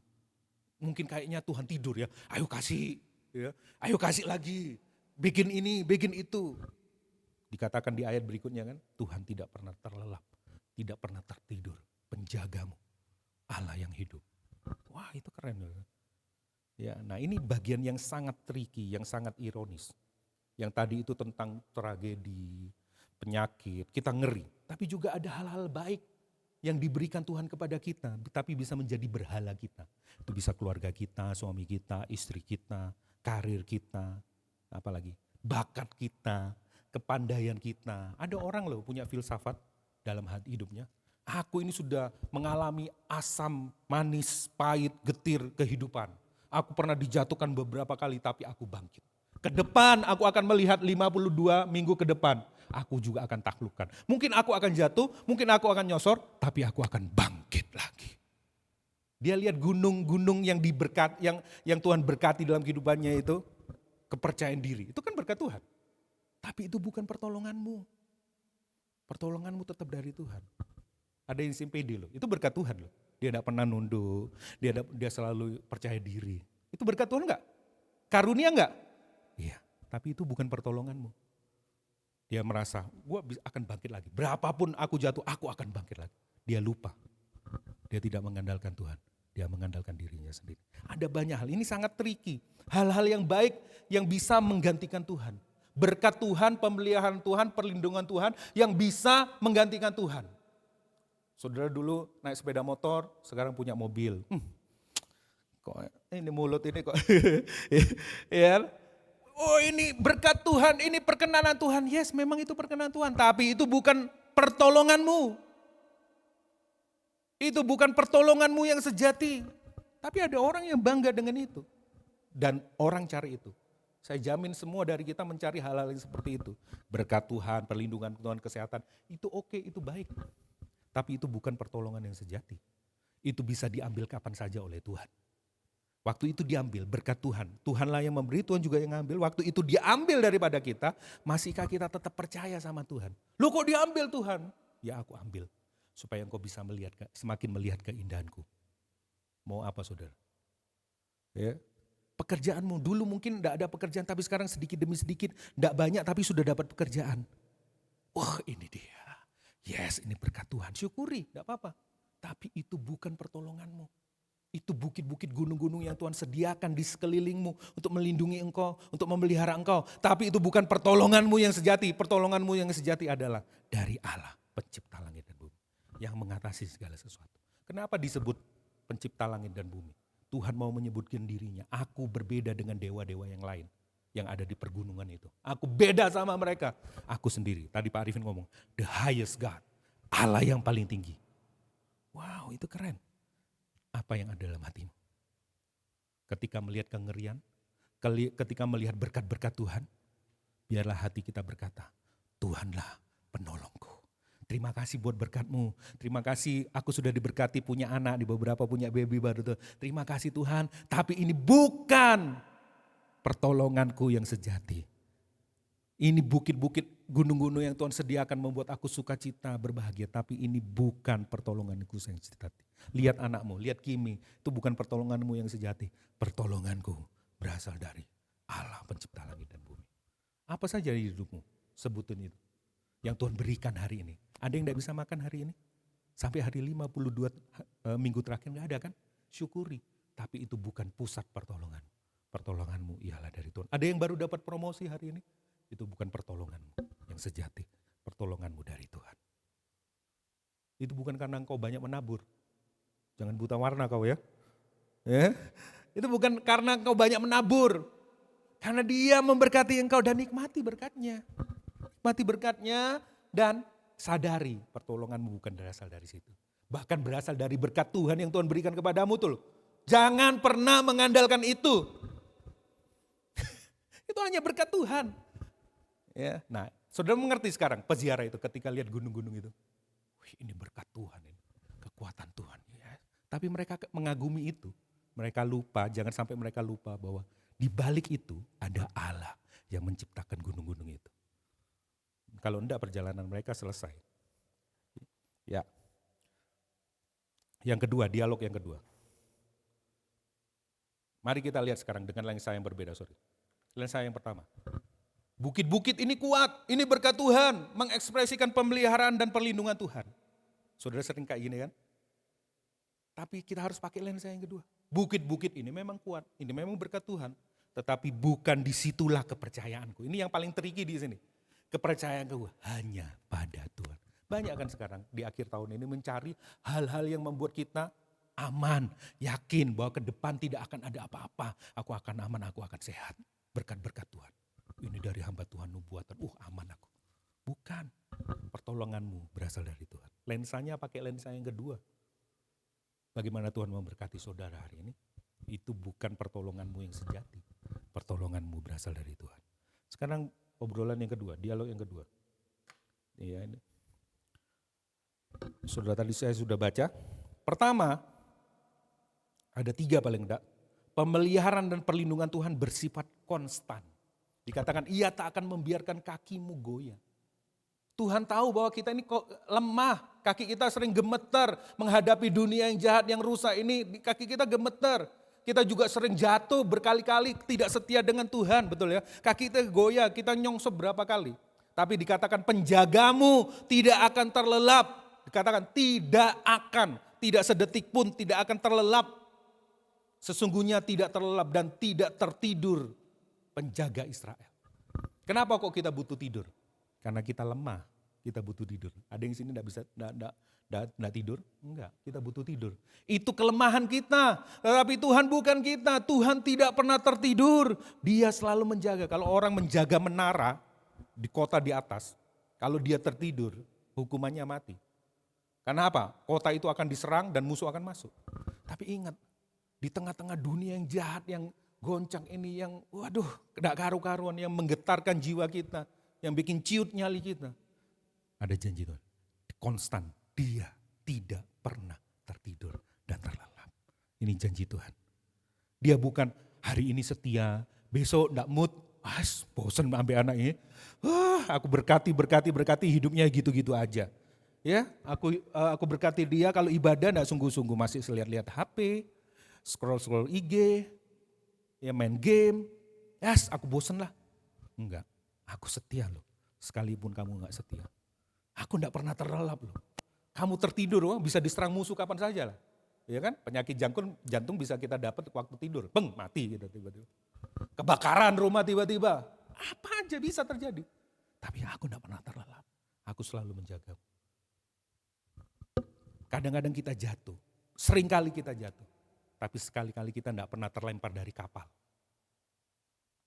Mungkin kayaknya Tuhan tidur ya, ayo kasih. Ya. Ayo kasih lagi, bikin ini, bikin itu. Dikatakan di ayat berikutnya kan, Tuhan tidak pernah terlelap, tidak pernah tertidur, penjagamu, Allah yang hidup. Wah itu keren loh. Ya, nah ini bagian yang sangat tricky, yang sangat ironis. Yang tadi itu tentang tragedi, penyakit, kita ngeri. Tapi juga ada hal-hal baik yang diberikan Tuhan kepada kita, tapi bisa menjadi berhala kita. Itu bisa keluarga kita, suami kita, istri kita, karir kita, apalagi bakat kita, kepandaian kita. Ada orang loh punya filsafat dalam hati hidupnya. Aku ini sudah mengalami asam, manis, pahit, getir kehidupan. Aku pernah dijatuhkan beberapa kali tapi aku bangkit. Ke depan aku akan melihat 52 minggu ke depan. Aku juga akan taklukkan. Mungkin aku akan jatuh, mungkin aku akan nyosor, tapi aku akan bangkit lagi. Dia lihat gunung-gunung yang yang Tuhan berkati dalam kehidupannya itu, kepercayaan diri. Itu kan berkat Tuhan. Tapi itu bukan pertolonganmu. Pertolonganmu tetap dari Tuhan. Ada yang simpedi loh, itu berkat Tuhan loh. Dia tidak pernah nunduk, dia selalu percaya diri. Itu berkat Tuhan enggak? Karunia enggak? Iya, tapi itu bukan pertolonganmu. Dia merasa, gue akan bangkit lagi. Berapapun aku jatuh, aku akan bangkit lagi. Dia lupa. Dia tidak mengandalkan Tuhan. Dia mengandalkan dirinya sendiri. Ada banyak hal, ini sangat tricky. Hal-hal yang baik yang bisa menggantikan Tuhan. Berkat Tuhan, pemeliharaan Tuhan, perlindungan Tuhan yang bisa menggantikan Tuhan. Saudara dulu naik sepeda motor, sekarang punya mobil. Kok ini mulut ini kok. Ya. Oh ini berkat Tuhan, ini perkenanan Tuhan. Yes, memang itu perkenanan Tuhan, tapi itu bukan pertolonganmu. Itu bukan pertolonganmu yang sejati. Tapi ada orang yang bangga dengan itu. Dan orang cari itu. Saya jamin semua dari kita mencari hal-hal yang seperti itu. Berkat Tuhan, perlindungan Tuhan, kesehatan. Itu oke, itu baik. Tapi itu bukan pertolongan yang sejati. Itu bisa diambil kapan saja oleh Tuhan. Waktu itu diambil berkat Tuhan. Tuhanlah yang memberi, Tuhan juga yang ngambil. Waktu itu diambil daripada kita, masihkah kita tetap percaya sama Tuhan? Loh kok diambil Tuhan? Ya aku ambil. Supaya engkau bisa semakin melihat keindahanku. Mau apa saudara? Ya. Pekerjaanmu dulu mungkin tidak ada pekerjaan, tapi sekarang sedikit demi sedikit. Tidak banyak tapi sudah dapat pekerjaan. Wah ini dia. Yes, ini berkat Tuhan. Syukuri, tidak apa-apa. Tapi itu bukan pertolonganmu. Itu bukit-bukit gunung-gunung yang Tuhan sediakan di sekelilingmu untuk melindungi engkau, untuk memelihara engkau. Tapi itu bukan pertolonganmu yang sejati. Pertolonganmu yang sejati adalah dari Allah, pencipta langit dan bumi. Yang mengatasi segala sesuatu. Kenapa disebut pencipta langit dan bumi? Tuhan mau menyebutkan dirinya. Aku berbeda dengan dewa-dewa yang lain. Yang ada di pergunungan itu. Aku beda sama mereka. Aku sendiri. Tadi Pak Arifin ngomong, the highest God. Allah yang paling tinggi. Wow, itu keren. Apa yang ada dalam hatimu? Ketika melihat kengerian, ketika melihat berkat-berkat Tuhan, biarlah hati kita berkata, Tuhanlah penolongku. Terima kasih buat berkat-Mu. Terima kasih aku sudah diberkati punya anak, di beberapa punya baby baru tuh. Terima kasih Tuhan, tapi ini bukan pertolonganku yang sejati. Ini bukit-bukit, gunung-gunung yang Tuhan sediakan membuat aku sukacita, berbahagia. Tapi ini bukan pertolonganku yang sejati. Lihat anakmu, lihat Kimi, itu bukan pertolonganmu yang sejati. Pertolonganku berasal dari Allah pencipta langit dan bumi. Apa saja di hidupmu, sebutin itu. Yang Tuhan berikan hari ini. Ada yang tidak bisa makan hari ini? Sampai hari 52 minggu terakhir nggak ada kan? Syukuri. Tapi itu bukan pusat pertolongan. Pertolonganmu ialah dari Tuhan. Ada yang baru dapat promosi hari ini? Itu bukan pertolonganmu yang sejati. Pertolonganmu dari Tuhan. Itu bukan karena engkau banyak menabur. Jangan buta warna kau ya. Itu bukan karena engkau banyak menabur. Karena Dia memberkati engkau dan nikmati berkatnya. Nikmati berkatnya dan sadari pertolonganmu bukan berasal dari situ. Bahkan berasal dari berkat Tuhan yang Tuhan berikan kepadamu tuh. Jangan pernah mengandalkan itu. Itu hanya berkat Tuhan. Ya, nah, saudara mengerti sekarang peziarah itu ketika lihat gunung-gunung itu. Wih, ini berkat Tuhan ini, kekuatan Tuhan. Ya. Tapi mereka mengagumi itu. Mereka lupa, jangan sampai mereka lupa bahwa di balik itu ada Allah yang menciptakan gunung-gunung itu. Kalau enggak perjalanan mereka selesai. Ya. Yang kedua, dialog yang kedua. Mari kita lihat sekarang dengan lensa yang berbeda, Lensa yang pertama. Bukit-bukit ini kuat, ini berkat Tuhan, mengekspresikan pemeliharaan dan perlindungan Tuhan. Saudara sering kayak gini kan? Tapi kita harus pakai lensa yang kedua. Bukit-bukit ini memang kuat, ini memang berkat Tuhan. Tetapi bukan disitulah kepercayaanku. Ini yang paling tricky di sini. Kepercayaanku hanya pada Tuhan. Banyak kan sekarang di akhir tahun ini mencari hal-hal yang membuat kita aman. Yakin bahwa ke depan tidak akan ada apa-apa. Aku akan aman, aku akan sehat. Berkat-berkat Tuhan. Ini dari hamba Tuhan nubuatan, aman aku. Bukan, pertolonganmu berasal dari Tuhan. Lensanya pakai lensa yang kedua. Bagaimana Tuhan memberkati saudara hari ini? Itu bukan pertolonganmu yang sejati. Pertolonganmu berasal dari Tuhan. Sekarang obrolan yang kedua, dialog yang kedua. Iya, ini. Saudara tadi saya sudah baca. Pertama, ada 3 paling enggak. Pemeliharaan dan perlindungan Tuhan bersifat konstan. Dikatakan ia tak akan membiarkan kakimu goyah. Tuhan tahu bahwa kita ini kok lemah. Kaki kita sering gemeter menghadapi dunia yang jahat, yang rusak ini. Kaki kita gemeter. Kita juga sering jatuh berkali-kali tidak setia dengan Tuhan. Betul ya. Kaki kita goyah, kita nyongsop berapa kali. Tapi dikatakan penjagamu tidak akan terlelap. Dikatakan tidak akan. Tidak sedetik pun tidak akan terlelap. Sesungguhnya tidak terlelap dan tidak tertidur. Penjaga Israel. Kenapa kok kita butuh tidur? Karena kita lemah, kita butuh tidur. Ada yang sini enggak tidur? Enggak, kita butuh tidur. Itu kelemahan kita, tetapi Tuhan bukan kita. Tuhan tidak pernah tertidur. Dia selalu menjaga. Kalau orang menjaga menara di kota di atas, kalau dia tertidur, hukumannya mati. Karena apa? Kota itu akan diserang dan musuh akan masuk. Tapi ingat, di tengah-tengah dunia yang jahat, yang goncang ini, yang waduh, tidak karu-karuan, yang menggetarkan jiwa kita, yang bikin ciut nyali kita. Ada janji Tuhan, konstan, Dia tidak pernah tertidur dan terlelap. Ini janji Tuhan. Dia bukan hari ini setia, besok tidak mood, bosan ambil anak ini. Aku berkati hidupnya gitu-gitu aja. Ya, aku berkati dia kalau ibadah tidak sungguh-sungguh, masih lihat-lihat HP, scroll IG, ya main game, aku bosen lah. Enggak, aku setia loh. Sekalipun kamu enggak setia. Aku enggak pernah terlelap loh. Kamu tertidur, bisa diserang musuh kapan saja lah. Ya kan, penyakit jantung bisa kita dapat waktu tidur. Mati gitu tiba-tiba. Kebakaran rumah tiba-tiba. Apa aja bisa terjadi. Tapi aku enggak pernah terlelap. Aku selalu menjagamu. Kadang-kadang kita jatuh. Seringkali kita jatuh. Tapi sekali-kali kita enggak pernah terlempar dari kapal.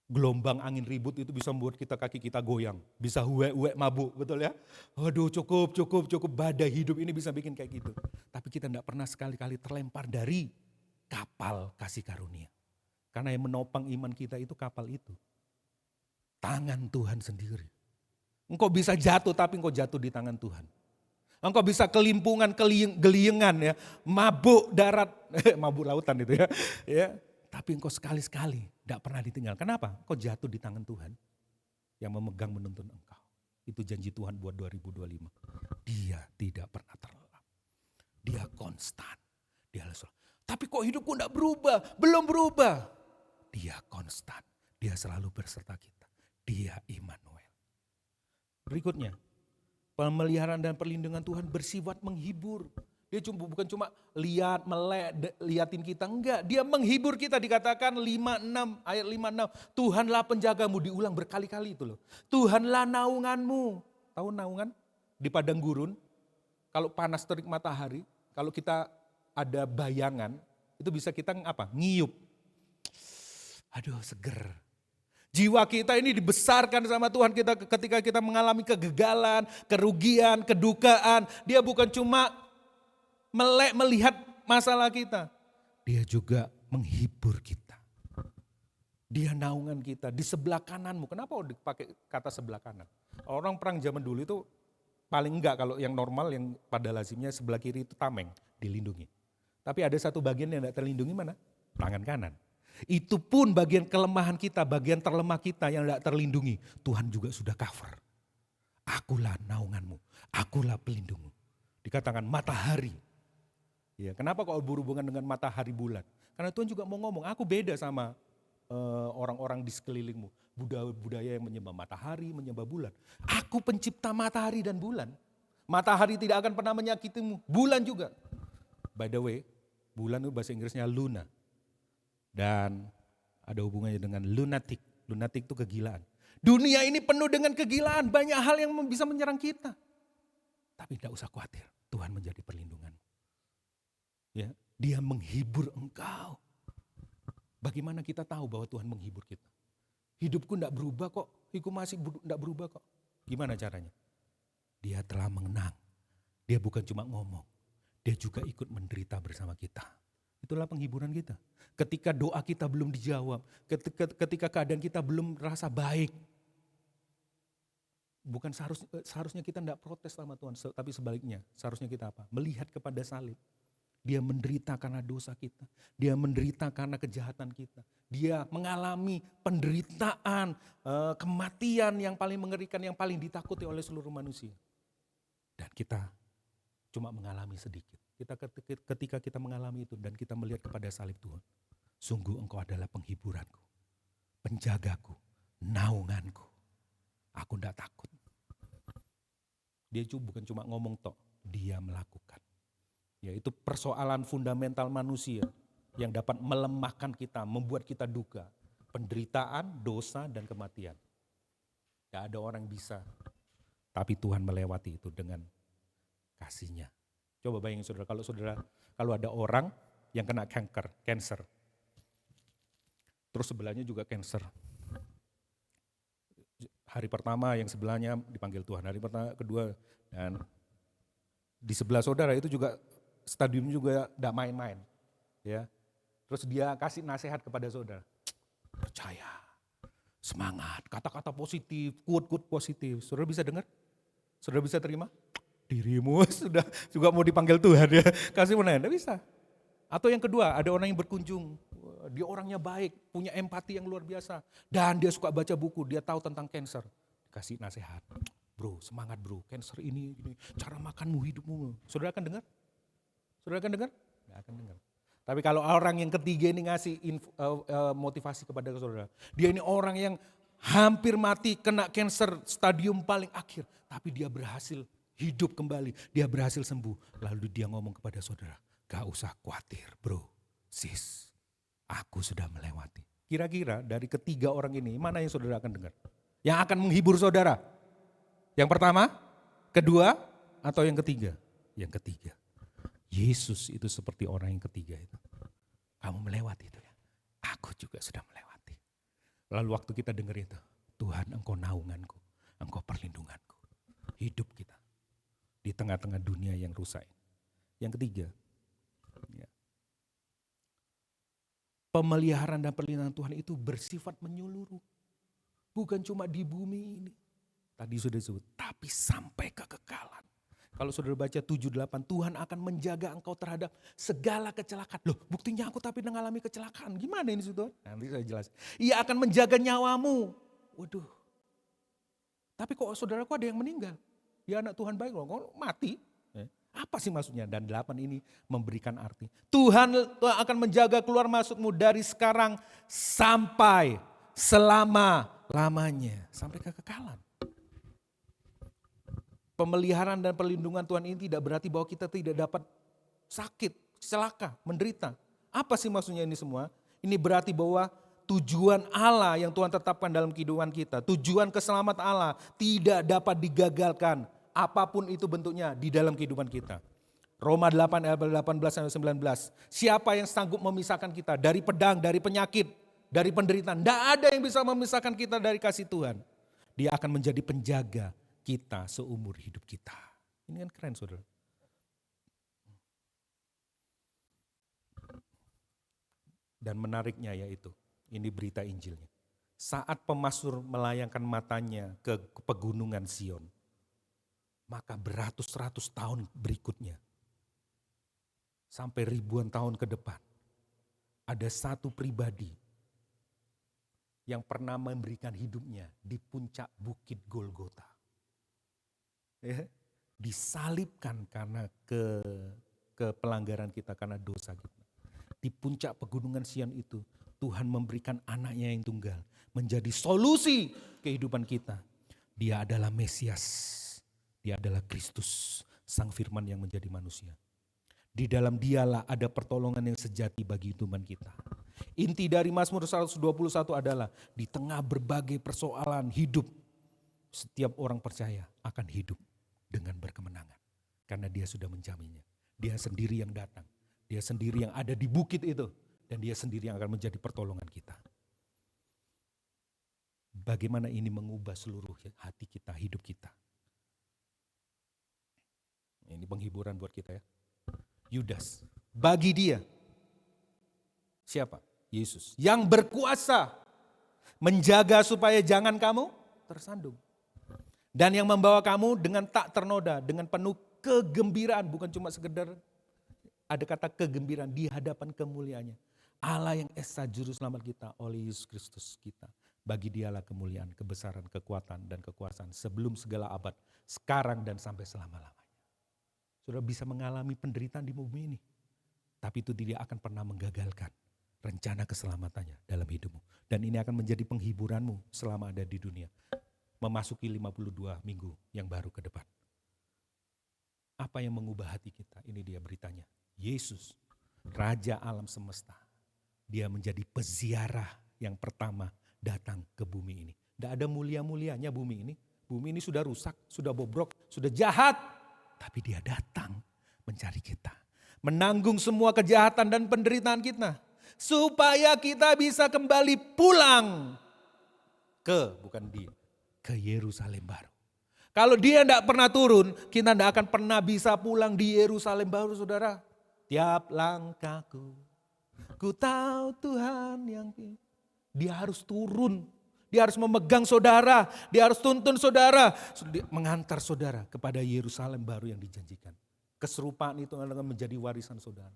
Gelombang angin ribut itu bisa membuat kaki kita goyang. Bisa huek-huek mabuk, betul ya? Aduh cukup. Badai hidup ini bisa bikin kayak gitu. Tapi kita tidak pernah sekali-kali terlempar dari kapal kasih karunia. Karena yang menopang iman kita itu kapal itu. Tangan Tuhan sendiri. Engkau bisa jatuh tapi engkau jatuh di tangan Tuhan. Engkau bisa kelimpungan, geliengan ya. Mabuk darat, mabuk lautan itu ya. Ya. Tapi engkau sekali-sekali tidak pernah ditinggal. Kenapa? Engkau jatuh di tangan Tuhan yang memegang menuntun engkau. Itu janji Tuhan buat 2025. Dia tidak pernah terlelap. Dia konstan. Dia selalu. Tapi kok hidupku tidak berubah? Belum berubah. Dia konstan. Dia selalu berserta kita. Dia Immanuel. Berikutnya, pemeliharaan dan perlindungan Tuhan bersifat menghibur. Dia bukan cuma lihat, melek, liatin kita. Enggak, dia menghibur kita. Dikatakan 56, ayat 56. Tuhanlah penjagamu, diulang berkali-kali itu loh. Tuhanlah naunganmu. Tahu naungan? Di padang gurun, kalau panas terik matahari, kalau kita ada bayangan, itu bisa kita apa? Ngiup. Aduh seger. Jiwa kita ini dibesarkan sama Tuhan kita ketika kita mengalami kegagalan, kerugian, kedukaan. Dia bukan cuma melihat masalah kita. Dia juga menghibur kita. Dia naungan kita di sebelah kananmu. Kenapa dipakai kata sebelah kanan? Orang perang zaman dulu itu paling enggak kalau yang normal yang pada lazimnya sebelah kiri itu tameng, dilindungi. Tapi ada satu bagian yang tidak terlindungi mana? Tangan kanan. Itu pun bagian kelemahan kita, bagian terlemah kita yang tidak terlindungi. Tuhan juga sudah cover. Akulah naunganmu, akulah pelindungmu. Dikatakan matahari. Ya, kenapa kok berhubungan dengan matahari bulan? Karena Tuhan juga mau ngomong, aku beda sama orang-orang di sekelilingmu. Budaya yang menyembah matahari, menyembah bulan. Aku pencipta matahari dan bulan. Matahari tidak akan pernah menyakitimu, bulan juga. By the way, bulan itu bahasa Inggrisnya luna. Dan ada hubungannya dengan lunatic. Lunatic itu kegilaan. Dunia ini penuh dengan kegilaan, banyak hal yang bisa menyerang kita. Tapi tidak usah khawatir, Tuhan menjadi perlindungan. Ya, dia menghibur engkau. Bagaimana kita tahu bahwa Tuhan menghibur kita? Hidupku tidak berubah kok, hidupku masih tidak berubah kok. Gimana caranya? Dia telah mengenang. Dia bukan cuma ngomong, dia juga ikut menderita bersama kita. Itulah penghiburan kita. Ketika doa kita belum dijawab, ketika keadaan kita belum rasa baik. Bukan seharusnya kita tidak protes sama Tuhan, tapi sebaliknya seharusnya kita apa? Melihat kepada salib. Dia menderita karena dosa kita. Dia menderita karena kejahatan kita. Dia mengalami penderitaan, kematian yang paling mengerikan, yang paling ditakuti oleh seluruh manusia. Dan kita cuma mengalami sedikit. Ketika kita mengalami itu dan kita melihat kepada salib Tuhan. Sungguh engkau adalah penghiburanku, penjagaku, naunganku. Aku tidak takut. Dia bukan cuma ngomong tok, dia melakukan. Yaitu persoalan fundamental manusia yang dapat melemahkan kita, membuat kita duka. Penderitaan, dosa, dan kematian. Tidak ada orang yang bisa. Tapi Tuhan melewati itu dengan kasih-Nya. Coba bayangin saudara, kalau ada orang yang kena cancer. Terus sebelahnya juga cancer. Hari pertama yang sebelahnya dipanggil Tuhan, hari pertama, kedua, dan di sebelah saudara itu juga stadium juga tidak main-main. Ya. Terus dia kasih nasihat kepada saudara. Percaya, semangat, kata-kata positif, quote-quote positif. Saudara bisa dengar? Saudara bisa terima? Dirimu sudah juga mau dipanggil Tuhan ya. Kasih mana? Tidak bisa. Atau yang kedua, ada orang yang berkunjung. Dia orangnya baik, punya empati yang luar biasa. Dan dia suka baca buku, dia tahu tentang cancer. Kasih nasihat. Bro, semangat bro, cancer ini, cara makanmu, hidupmu. Saudara akan dengar? Saudara akan dengar? Nggak akan dengar. Tapi kalau orang yang ketiga ini ngasih motivasi kepada saudara. Dia ini orang yang hampir mati, kena cancer stadium paling akhir. Tapi dia berhasil hidup kembali, dia berhasil sembuh. Lalu dia ngomong kepada saudara, gak usah khawatir bro, sis, aku sudah melewati. Kira-kira dari ketiga orang ini, mana yang saudara akan dengar? Yang akan menghibur saudara? Yang pertama, kedua, atau yang ketiga? Yang ketiga. Yesus itu seperti orang yang ketiga itu. Kamu melewati itu ya. Aku juga sudah melewati. Lalu waktu kita dengar itu, Tuhan Engkau naunganku, Engkau perlindunganku. Hidup kita di tengah-tengah dunia yang rusak. Yang ketiga, ya, pemeliharaan dan perlindungan Tuhan itu bersifat menyeluruh. Bukan cuma di bumi ini. Tadi sudah disebut, tapi sampai kekekalan. Kalau saudara baca 7:8, Tuhan akan menjaga engkau terhadap segala kecelakaan. Loh, buktinya aku tapi mengalami kecelakaan. Gimana ini saudara? Nanti saya jelas. Ia akan menjaga nyawamu. Waduh. Tapi kok saudaraku ada yang meninggal? Ya anak Tuhan baik loh, kok mati. Apa sih maksudnya? Dan 8 ini memberikan arti. Tuhan akan menjaga keluar masukmu dari sekarang sampai selama-lamanya. Sampai kekekalan. Pemeliharaan dan perlindungan Tuhan ini tidak berarti bahwa kita tidak dapat sakit, celaka, menderita. Apa sih maksudnya ini semua? Ini berarti bahwa tujuan Allah yang Tuhan tetapkan dalam kehidupan kita, tujuan keselamatan Allah tidak dapat digagalkan apapun itu bentuknya di dalam kehidupan kita. Roma 8 ayat 18-19. Siapa yang sanggup memisahkan kita dari pedang, dari penyakit, dari penderitaan? Tidak ada yang bisa memisahkan kita dari kasih Tuhan. Dia akan menjadi penjaga kita seumur hidup kita. Ini kan keren saudara. Dan menariknya yaitu, ini berita Injilnya. Saat pemasmur melayangkan matanya ke pegunungan Sion, maka beratus-ratus tahun berikutnya, sampai ribuan tahun ke depan, ada satu pribadi yang pernah memberikan hidupnya di puncak bukit Golgota. Ya, disalibkan karena ke pelanggaran kita, karena dosa kita. Di puncak pegunungan Sion itu, Tuhan memberikan anaknya yang tunggal, menjadi solusi kehidupan kita. Dia adalah Mesias, dia adalah Kristus, Sang Firman yang menjadi manusia. Di dalam dialah ada pertolongan yang sejati bagi hidupan kita. Inti dari Mazmur 121 adalah di tengah berbagai persoalan hidup, setiap orang percaya akan hidup dengan berkemenangan. Karena dia sudah menjaminnya. Dia sendiri yang datang. Dia sendiri yang ada di bukit itu. Dan dia sendiri yang akan menjadi pertolongan kita. Bagaimana ini mengubah seluruh hati kita, hidup kita. Ini penghiburan buat kita ya. Yudas, bagi dia. Siapa? Yesus. Yang berkuasa menjaga supaya jangan kamu tersandung. Dan yang membawa kamu dengan tak ternoda, dengan penuh kegembiraan. Bukan cuma sekedar ada kata kegembiraan di hadapan kemuliaannya. Allah yang esa juru selamat kita oleh Yesus Kristus kita. Bagi dialah kemuliaan, kebesaran, kekuatan, dan kekuasaan sebelum segala abad, sekarang dan sampai selama-lamanya. Sudah bisa mengalami penderitaan di bumi ini. Tapi itu tidak akan pernah menggagalkan rencana keselamatannya dalam hidupmu. Dan ini akan menjadi penghiburanmu selama ada di dunia. Memasuki 52 minggu yang baru ke depan. Apa yang mengubah hati kita? Ini dia beritanya. Yesus, Raja alam semesta. Dia menjadi peziarah yang pertama datang ke bumi ini. Tidak ada mulia-mulianya bumi ini. Bumi ini sudah rusak, sudah bobrok, sudah jahat. Tapi dia datang mencari kita. Menanggung semua kejahatan dan penderitaan kita. Supaya kita bisa kembali pulang ke Yerusalem baru. Kalau dia tidak pernah turun, kita tidak akan pernah bisa pulang di Yerusalem baru saudara. Tiap langkahku, ku tahu Tuhan yang dia harus turun. Dia harus memegang saudara, dia harus tuntun saudara, mengantar saudara kepada Yerusalem baru yang dijanjikan. Keserupaan itu akan menjadi warisan saudara.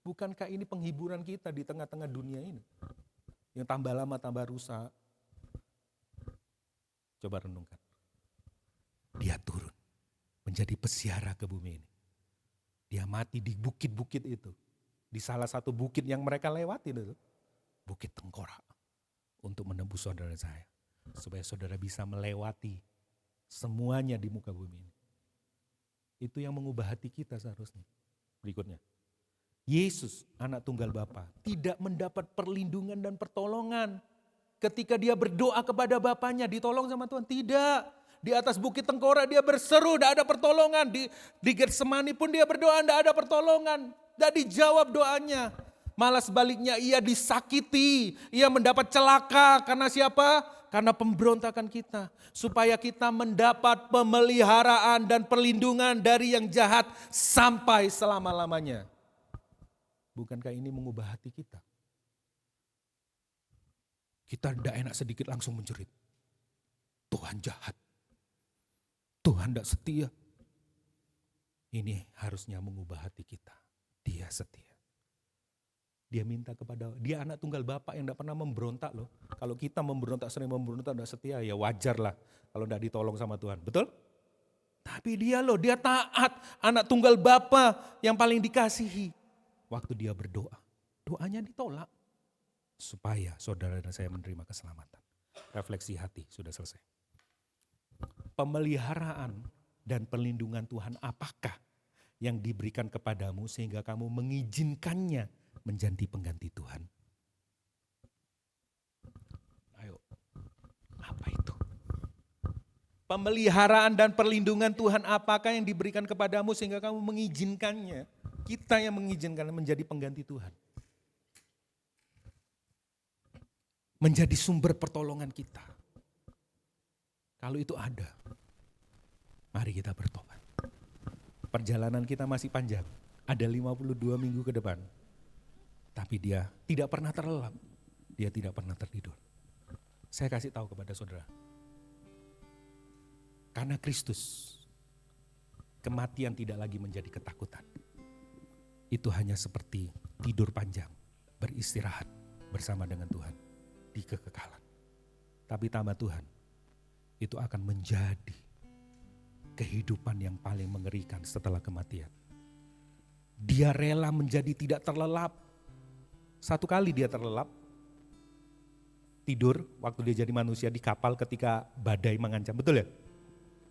Bukankah ini penghiburan kita di tengah-tengah dunia ini? Yang tambah lama tambah rusak. Coba renungkan. Dia turun menjadi peziarah ke bumi ini. Dia mati di bukit-bukit itu. Di salah satu bukit yang mereka lewati itu. Bukit Tengkorak. Untuk menembus saudara saya. Supaya saudara bisa melewati semuanya di muka bumi ini. Itu yang mengubah hati kita seharusnya. Berikutnya. Yesus, anak tunggal Bapa, tidak mendapat perlindungan dan pertolongan. Ketika dia berdoa kepada Bapaknya, ditolong sama Tuhan. Tidak. Di atas bukit Tengkorak dia berseru, tidak ada pertolongan. Di Getsemani pun dia berdoa, tidak ada pertolongan. Tidak dijawab doanya. Malah sebaliknya ia disakiti, ia mendapat celaka karena siapa? Karena pemberontakan kita. Supaya kita mendapat pemeliharaan dan perlindungan dari yang jahat sampai selama-lamanya. Bukankah ini mengubah hati kita? Kita tidak enak sedikit langsung menjerit. Tuhan jahat. Tuhan tidak setia. Ini harusnya mengubah hati kita. Dia setia. Dia minta kepada, dia anak tunggal Bapa yang tidak pernah memberontak loh. Kalau kita memberontak, sering memberontak, tidak setia, ya wajar lah kalau tidak ditolong sama Tuhan. Betul? Tapi dia loh, dia taat, anak tunggal Bapa yang paling dikasihi. Waktu dia berdoa, doanya ditolak. Supaya saudara dan saya menerima keselamatan. Refleksi hati, sudah selesai. Pemeliharaan dan perlindungan Tuhan apakah yang diberikan kepadamu sehingga kamu mengizinkannya menjadi pengganti Tuhan? Ayo, apa itu? Pemeliharaan dan perlindungan Tuhan apakah yang diberikan kepadamu sehingga kamu mengizinkannya? Kita yang mengizinkan menjadi pengganti Tuhan. Menjadi sumber pertolongan kita. Kalau itu ada, mari kita bertobat. Perjalanan kita masih panjang, ada 52 minggu ke depan. Tapi dia tidak pernah terlelap, dia tidak pernah tertidur. Saya kasih tahu kepada saudara. Karena Kristus, kematian tidak lagi menjadi ketakutan. Itu hanya seperti tidur panjang, beristirahat bersama dengan Tuhan di kekekalan. Tapi tambah Tuhan, itu akan menjadi kehidupan yang paling mengerikan setelah kematian. Dia rela menjadi tidak terlelap. Satu kali dia terlelap, tidur waktu dia jadi manusia di kapal ketika badai mengancam, betul ya?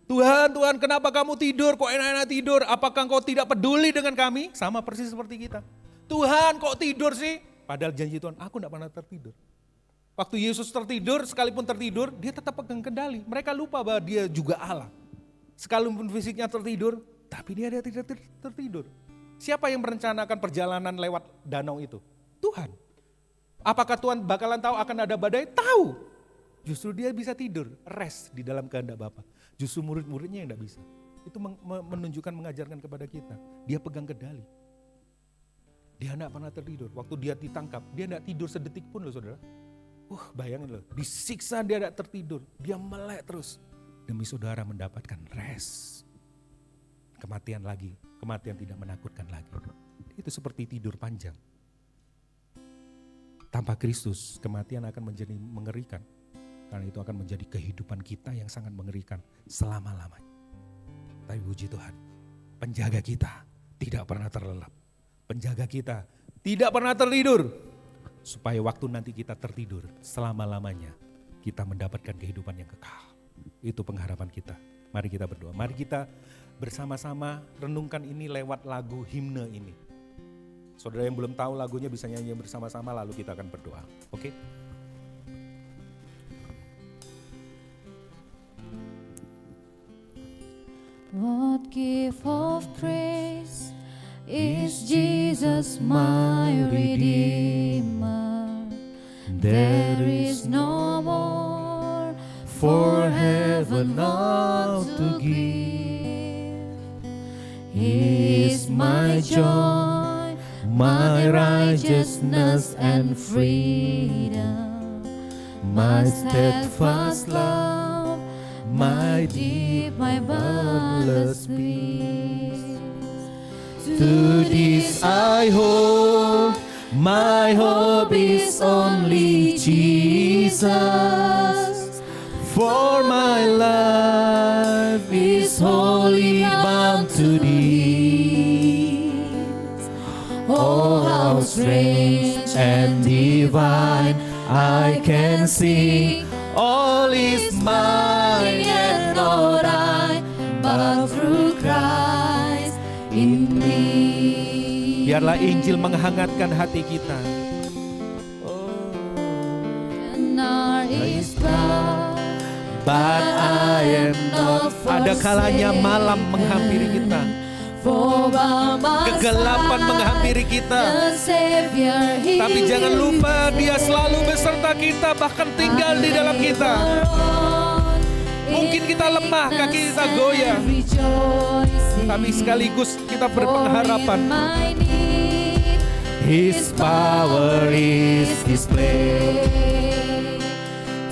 Tuhan, Tuhan kenapa kamu tidur, kok enak-enak tidur, apakah engkau tidak peduli dengan kami? Sama persis seperti kita. Tuhan kok tidur sih? Padahal janji Tuhan, aku tidak pernah tertidur. Waktu Yesus tertidur, sekalipun tertidur, dia tetap pegang kendali. Mereka lupa bahwa dia juga Allah. Sekalipun fisiknya tertidur, tapi dia tidak tertidur. Siapa yang merencanakan perjalanan lewat danau itu? Tuhan. Apakah Tuhan bakalan tahu akan ada badai? Tahu. Justru dia bisa tidur, rest di dalam kehendak Bapa. Justru murid-muridnya yang tidak bisa. Itu menunjukkan, mengajarkan kepada kita. Dia pegang kendali. Dia tidak pernah tertidur. Waktu dia ditangkap, dia tidak tidur sedetik pun loh saudara. Bayangin loh, disiksa dia tidak tertidur. Dia melek terus. Demi saudara mendapatkan rest. Kematian lagi, kematian tidak menakutkan lagi. Itu seperti tidur panjang. Tanpa Kristus, kematian akan menjadi mengerikan. Karena itu akan menjadi kehidupan kita yang sangat mengerikan selama-lamanya. Tapi puji Tuhan, penjaga kita tidak pernah terlelap. Penjaga kita tidak pernah tertidur. Supaya waktu nanti kita tertidur, selama-lamanya kita mendapatkan kehidupan yang kekal. Itu pengharapan kita. Mari kita berdoa. Mari kita bersama-sama renungkan ini lewat lagu himne ini. Saudara yang belum tahu lagunya bisa nyanyi bersama-sama lalu kita akan berdoa. Oke? What gift of praise is Jesus my Redeemer? There is no more for heaven now to give. He is my joy, my righteousness and freedom, my steadfast love, my deep, my boundless peace. To this I hope, my hope is only Jesus. For my life is wholly bound to thee. Oh, how strange and divine, I can sing. All is mine and not I, but through Christ in me. Biarlah Injil menghangatkan hati kita. And our is blood, But I am not forsaken. Ada kalanya malam menghampiri kita. For by my Kegelapan side, menghampiri kita. the Savior, He Tapi jangan lupa lives. Dia selalu beserta kita, bahkan tinggal di dalam kita. Mungkin kita lemah, kaki kita goyah. Tapi sekaligus kita berpengharapan. His power is displayed.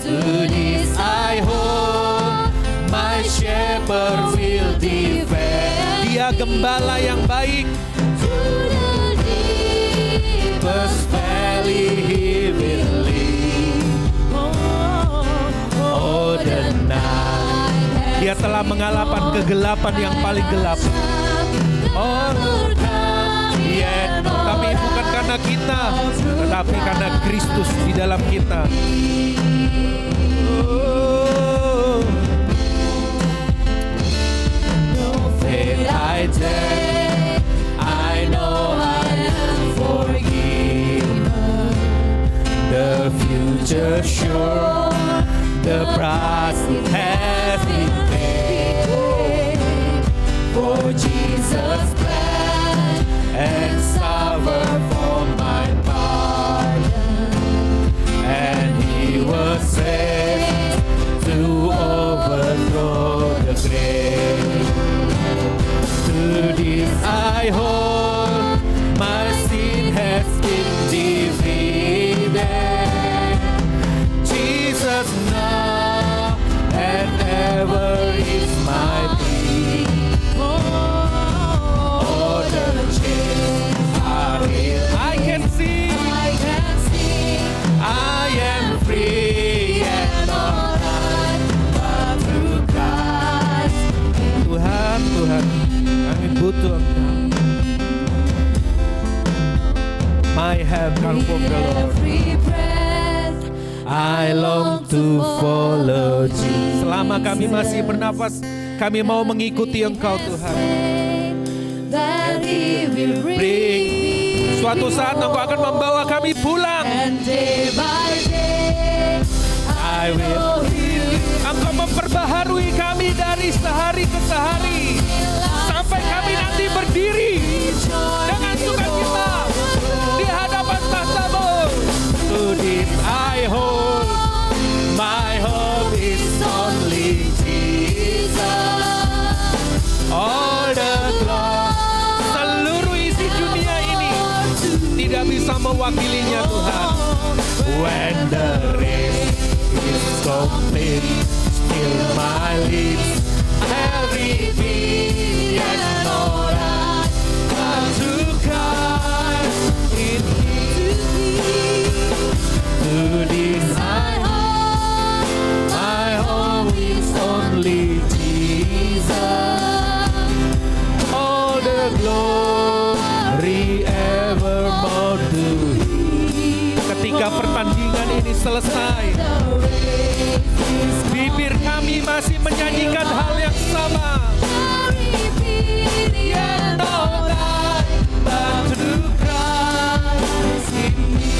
To this I hope, my shepherd will defend. Dia gembala yang baik. To the deepest Valley he will lead. Oh, the night. Dia telah mengalahkan kegelapan yang paling gelap. Oh, yeah. Tapi bukan karena kita, tetapi karena Kristus di dalam kita. Oh. No fear I take, I know I am forgiven. The future sure, the price has been paid. For Jesus bled and suffered for my pardon, and He was raised to overthrow the grave. To this I hold, my sin has been defeated. Jesus now and ever is my peace. Oh, the chains are real. I can see, I am free and alright, but through Christ. Tuhan, Tuhan, kami butuh Engkau. My help comes from the Lord. I long to follow Jesus. Selama kami masih bernafas, kami mau mengikuti Engkau Tuhan. That He will bring me. Suatu saat Engkau akan membawa kami pulang. And day by day I will. Engkau memperbaharui kami dari sehari ke sehari, sampai kami nanti berdiri dengan sukacita di hadapan tahta-Mu. To this I hold, my hope is only Jesus. All the glory, seluruh isi dunia ini tidak bisa mewakilinya Tuhan. When the race is complete, still my lips have repeat, yes, Lord, I to Christ in to this I hope, my home is only Jesus. All the glory evermore to Him. Ketika pertandingan ini selesai, bibir kami masih menyanyikan hal yang sama. Yeah, no life but through Christ in me.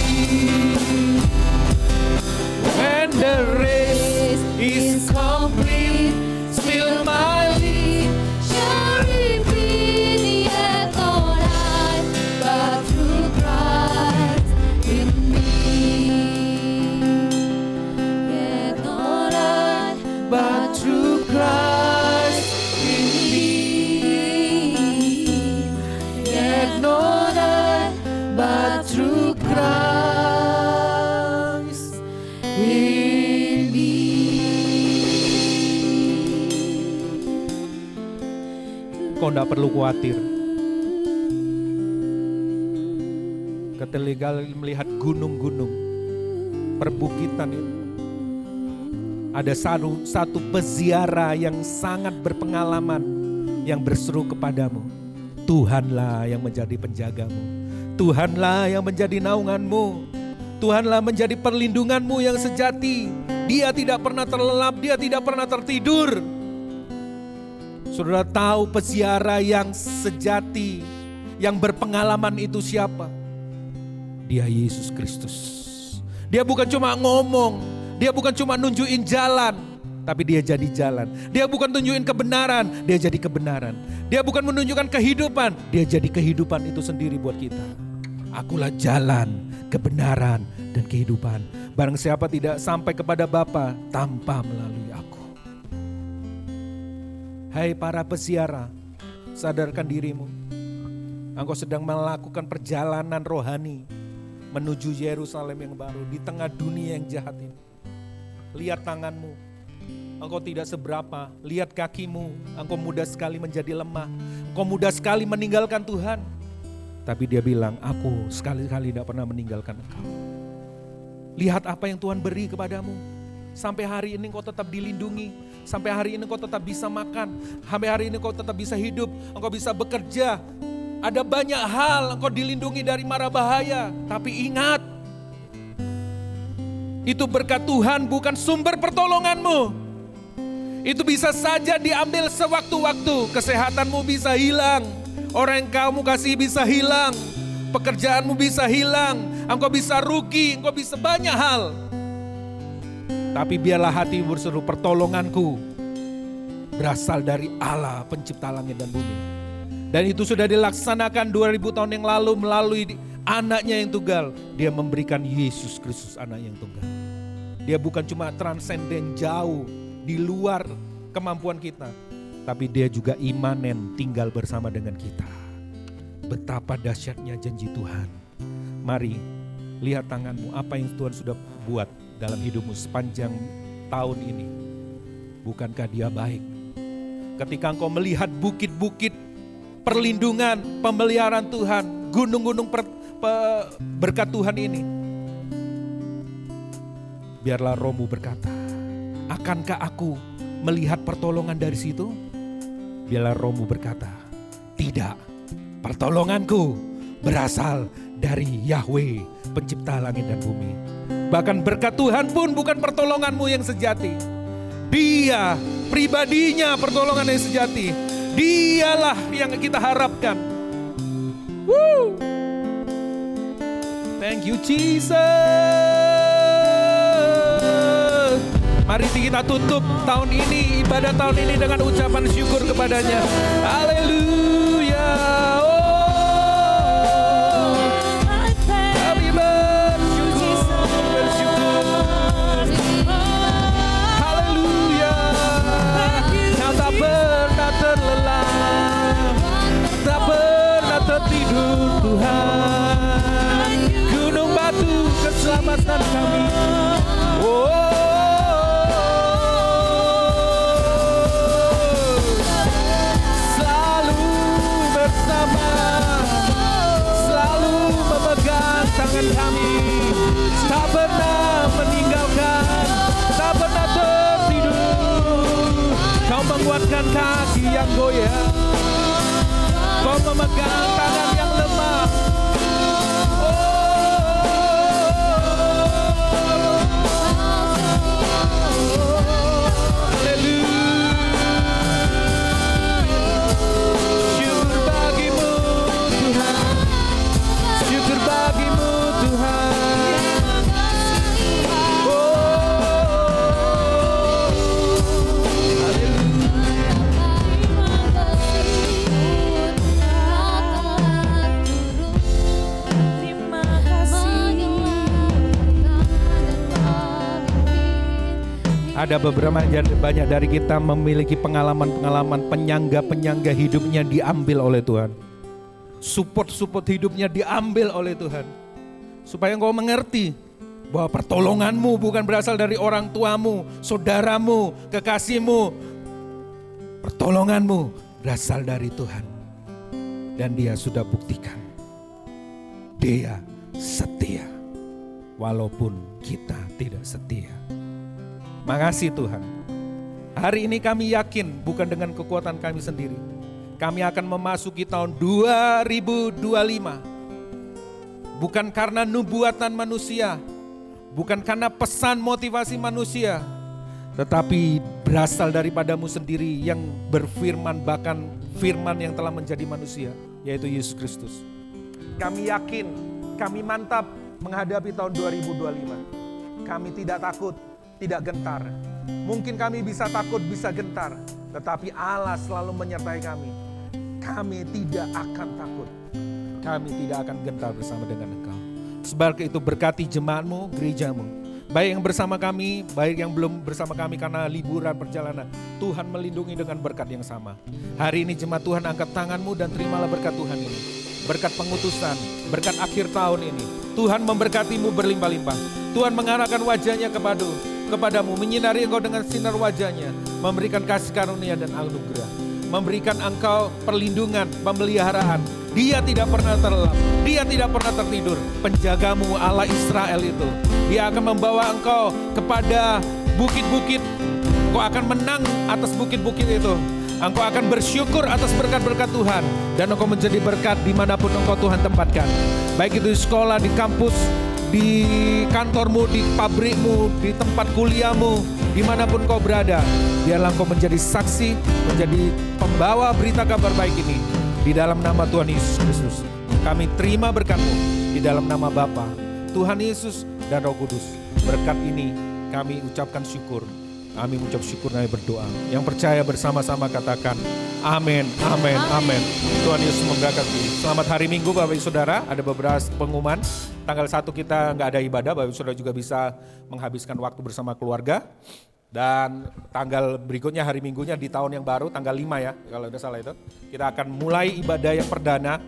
When the race is complete, still my lips shall repeat, yet no life but through Christ in me. Yet no life but through Christ in me. Yet no life but through Christ in me. Kau tidak perlu khawatir. Ketika melihat gunung-gunung, perbukitan itu, ada satu peziarah yang sangat berpengalaman yang berseru kepadamu, Tuhanlah yang menjadi penjagamu, Tuhanlah yang menjadi naunganmu, Tuhanlah menjadi perlindunganmu yang sejati. Dia tidak pernah terlelap, dia tidak pernah tertidur. Saudara tahu peziarah yang sejati, yang berpengalaman itu siapa? Dia Yesus Kristus. Dia bukan cuma ngomong, dia bukan cuma nunjukin jalan, tapi dia jadi jalan. Dia bukan tunjukin kebenaran, dia jadi kebenaran. Dia bukan menunjukkan kehidupan, dia jadi kehidupan itu sendiri buat kita. Akulah jalan, kebenaran, dan kehidupan. Barang siapa tidak sampai kepada Bapa tanpa melalui aku. Hai para peziarah, sadarkan dirimu. Engkau sedang melakukan perjalanan rohani menuju Yerusalem yang baru di tengah dunia yang jahat ini. Lihat tanganmu, engkau tidak seberapa. Lihat kakimu, engkau mudah sekali menjadi lemah. Engkau mudah sekali meninggalkan Tuhan. Tapi dia bilang, aku sekali-kali tidak pernah meninggalkan engkau. Lihat apa yang Tuhan beri kepadamu. Sampai hari ini engkau tetap dilindungi. Sampai hari ini engkau tetap bisa makan. Sampai hari ini engkau tetap bisa hidup. Engkau bisa bekerja. Ada banyak hal engkau dilindungi dari mara bahaya. Tapi ingat, itu berkat Tuhan, bukan sumber pertolonganmu. Itu bisa saja diambil sewaktu-waktu. Kesehatanmu bisa hilang. Orang yang kamu kasih bisa hilang. Pekerjaanmu bisa hilang. Engkau bisa rugi, engkau bisa banyak hal. Tapi biarlah hati berseru, pertolonganku berasal dari Allah pencipta langit dan bumi. Dan itu sudah dilaksanakan 2000 tahun yang lalu melalui anaknya yang tunggal. Dia memberikan Yesus Kristus anak yang tunggal. Dia bukan cuma transenden jauh di luar kemampuan kita. Tapi dia juga imanen tinggal bersama dengan kita. Betapa dahsyatnya janji Tuhan. Mari lihat tanganmu, apa yang Tuhan sudah buat dalam hidupmu sepanjang tahun ini. Bukankah dia baik? Ketika engkau melihat bukit-bukit perlindungan, pemeliharaan Tuhan, gunung-gunung berkat Tuhan ini. Biarlah rohmu berkata, akankah aku melihat pertolongan dari situ? Biarlah rohmu berkata, tidak, pertolonganku berasal dari Yahweh, pencipta langit dan bumi. Bahkan berkat Tuhan pun bukan pertolonganmu yang sejati. Dia pribadinya pertolongan yang sejati. Dialah yang kita harapkan. Woo! Thank you Jesus. Mari kita tutup tahun ini, ibadah tahun ini dengan ucapan syukur kepadanya. Haleluya. Kami bersyukur. Haleluya. Kau tak pernah terlelap, tak pernah tertidur Tuhan. Gunung batu keselamatan kami. Selalu bersama, selalu memegang tangan kami. Tak pernah meninggalkan, tak pernah tertidur. Kau menguatkan kaki yang goyah, kau memegang tangan yang lemah. Syukur bagimu Tuhan, syukur bagimu Tuhan. Ada beberapa banyak dari kita memiliki pengalaman-pengalaman penyangga-penyangga hidupnya diambil oleh Tuhan. Support-support hidupnya diambil oleh Tuhan. Supaya engkau mengerti bahwa pertolonganmu bukan berasal dari orang tuamu, saudaramu, kekasihmu. Pertolonganmu berasal dari Tuhan. Dan Dia sudah buktikan. Dia setia. Walaupun kita tidak setia. Makasih Tuhan. Hari ini kami yakin bukan dengan kekuatan kami sendiri. Kami akan memasuki tahun 2025. Bukan karena nubuatan manusia. Bukan karena pesan motivasi manusia. Tetapi berasal daripadamu sendiri yang berfirman, bahkan firman yang telah menjadi manusia. Yaitu Yesus Kristus. Kami yakin, kami mantap menghadapi tahun 2025. Kami tidak takut. tidak gentar. Mungkin kami bisa takut, bisa gentar, tetapi Allah selalu menyertai kami. Kami tidak akan takut. Kami tidak akan gentar bersama dengan Engkau. Sebab itu berkati jemaatmu, gerejamu. Baik yang bersama kami, baik yang belum bersama kami karena liburan perjalanan. Tuhan melindungi dengan berkat yang sama. Hari ini jemaat Tuhan angkat tanganmu dan terimalah berkat Tuhan ini. Berkat pengutusan, berkat akhir tahun ini. Tuhan memberkatimu berlimpah-limpah. Tuhan mengarahkan wajahnya kepadamu, menyinari engkau dengan sinar wajahnya, memberikan kasih karunia dan anugerah, memberikan engkau perlindungan, pemeliharaan. Dia tidak pernah terlelap, dia tidak pernah tertidur. Penjagamu Allah Israel itu, dia akan membawa engkau kepada bukit-bukit. Engkau akan menang atas bukit-bukit itu. Engkau akan bersyukur atas berkat-berkat Tuhan. Dan engkau menjadi berkat dimanapun engkau Tuhan tempatkan. Baik itu di sekolah, di kampus, di kantormu, di pabrikmu, di tempat kuliahmu, dimanapun kau berada. Biarlah engkau menjadi saksi, menjadi pembawa berita kabar baik ini. Di dalam nama Tuhan Yesus Kristus, kami terima berkat-Mu. Di dalam nama Bapa, Tuhan Yesus dan Roh Kudus. Berkat ini kami ucapkan syukur. Kami mengucap syukur, kami berdoa. Yang percaya bersama-sama katakan amin, amin, amin. Tuhan Yesus memberkati. Selamat hari Minggu Bapak Ibu Saudara. Ada beberapa pengumuman. Tanggal 1 kita nggak ada ibadah. Bapak Ibu Saudara juga bisa menghabiskan waktu bersama keluarga. Dan tanggal berikutnya hari Minggunya di tahun yang baru, tanggal 5 ya, kalau tidak salah itu. Kita akan mulai ibadah yang perdana.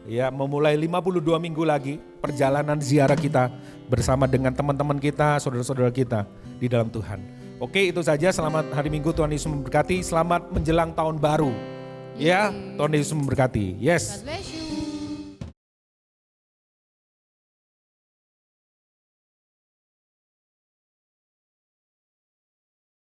Ya, memulai 52 minggu lagi perjalanan ziarah kita bersama dengan teman-teman kita, saudara-saudara kita di dalam Tuhan. Oke, itu saja. Selamat hari Minggu, Tuhan Yesus memberkati. Selamat menjelang tahun baru. Ya, Tuhan Yesus memberkati. Yes. God bless you.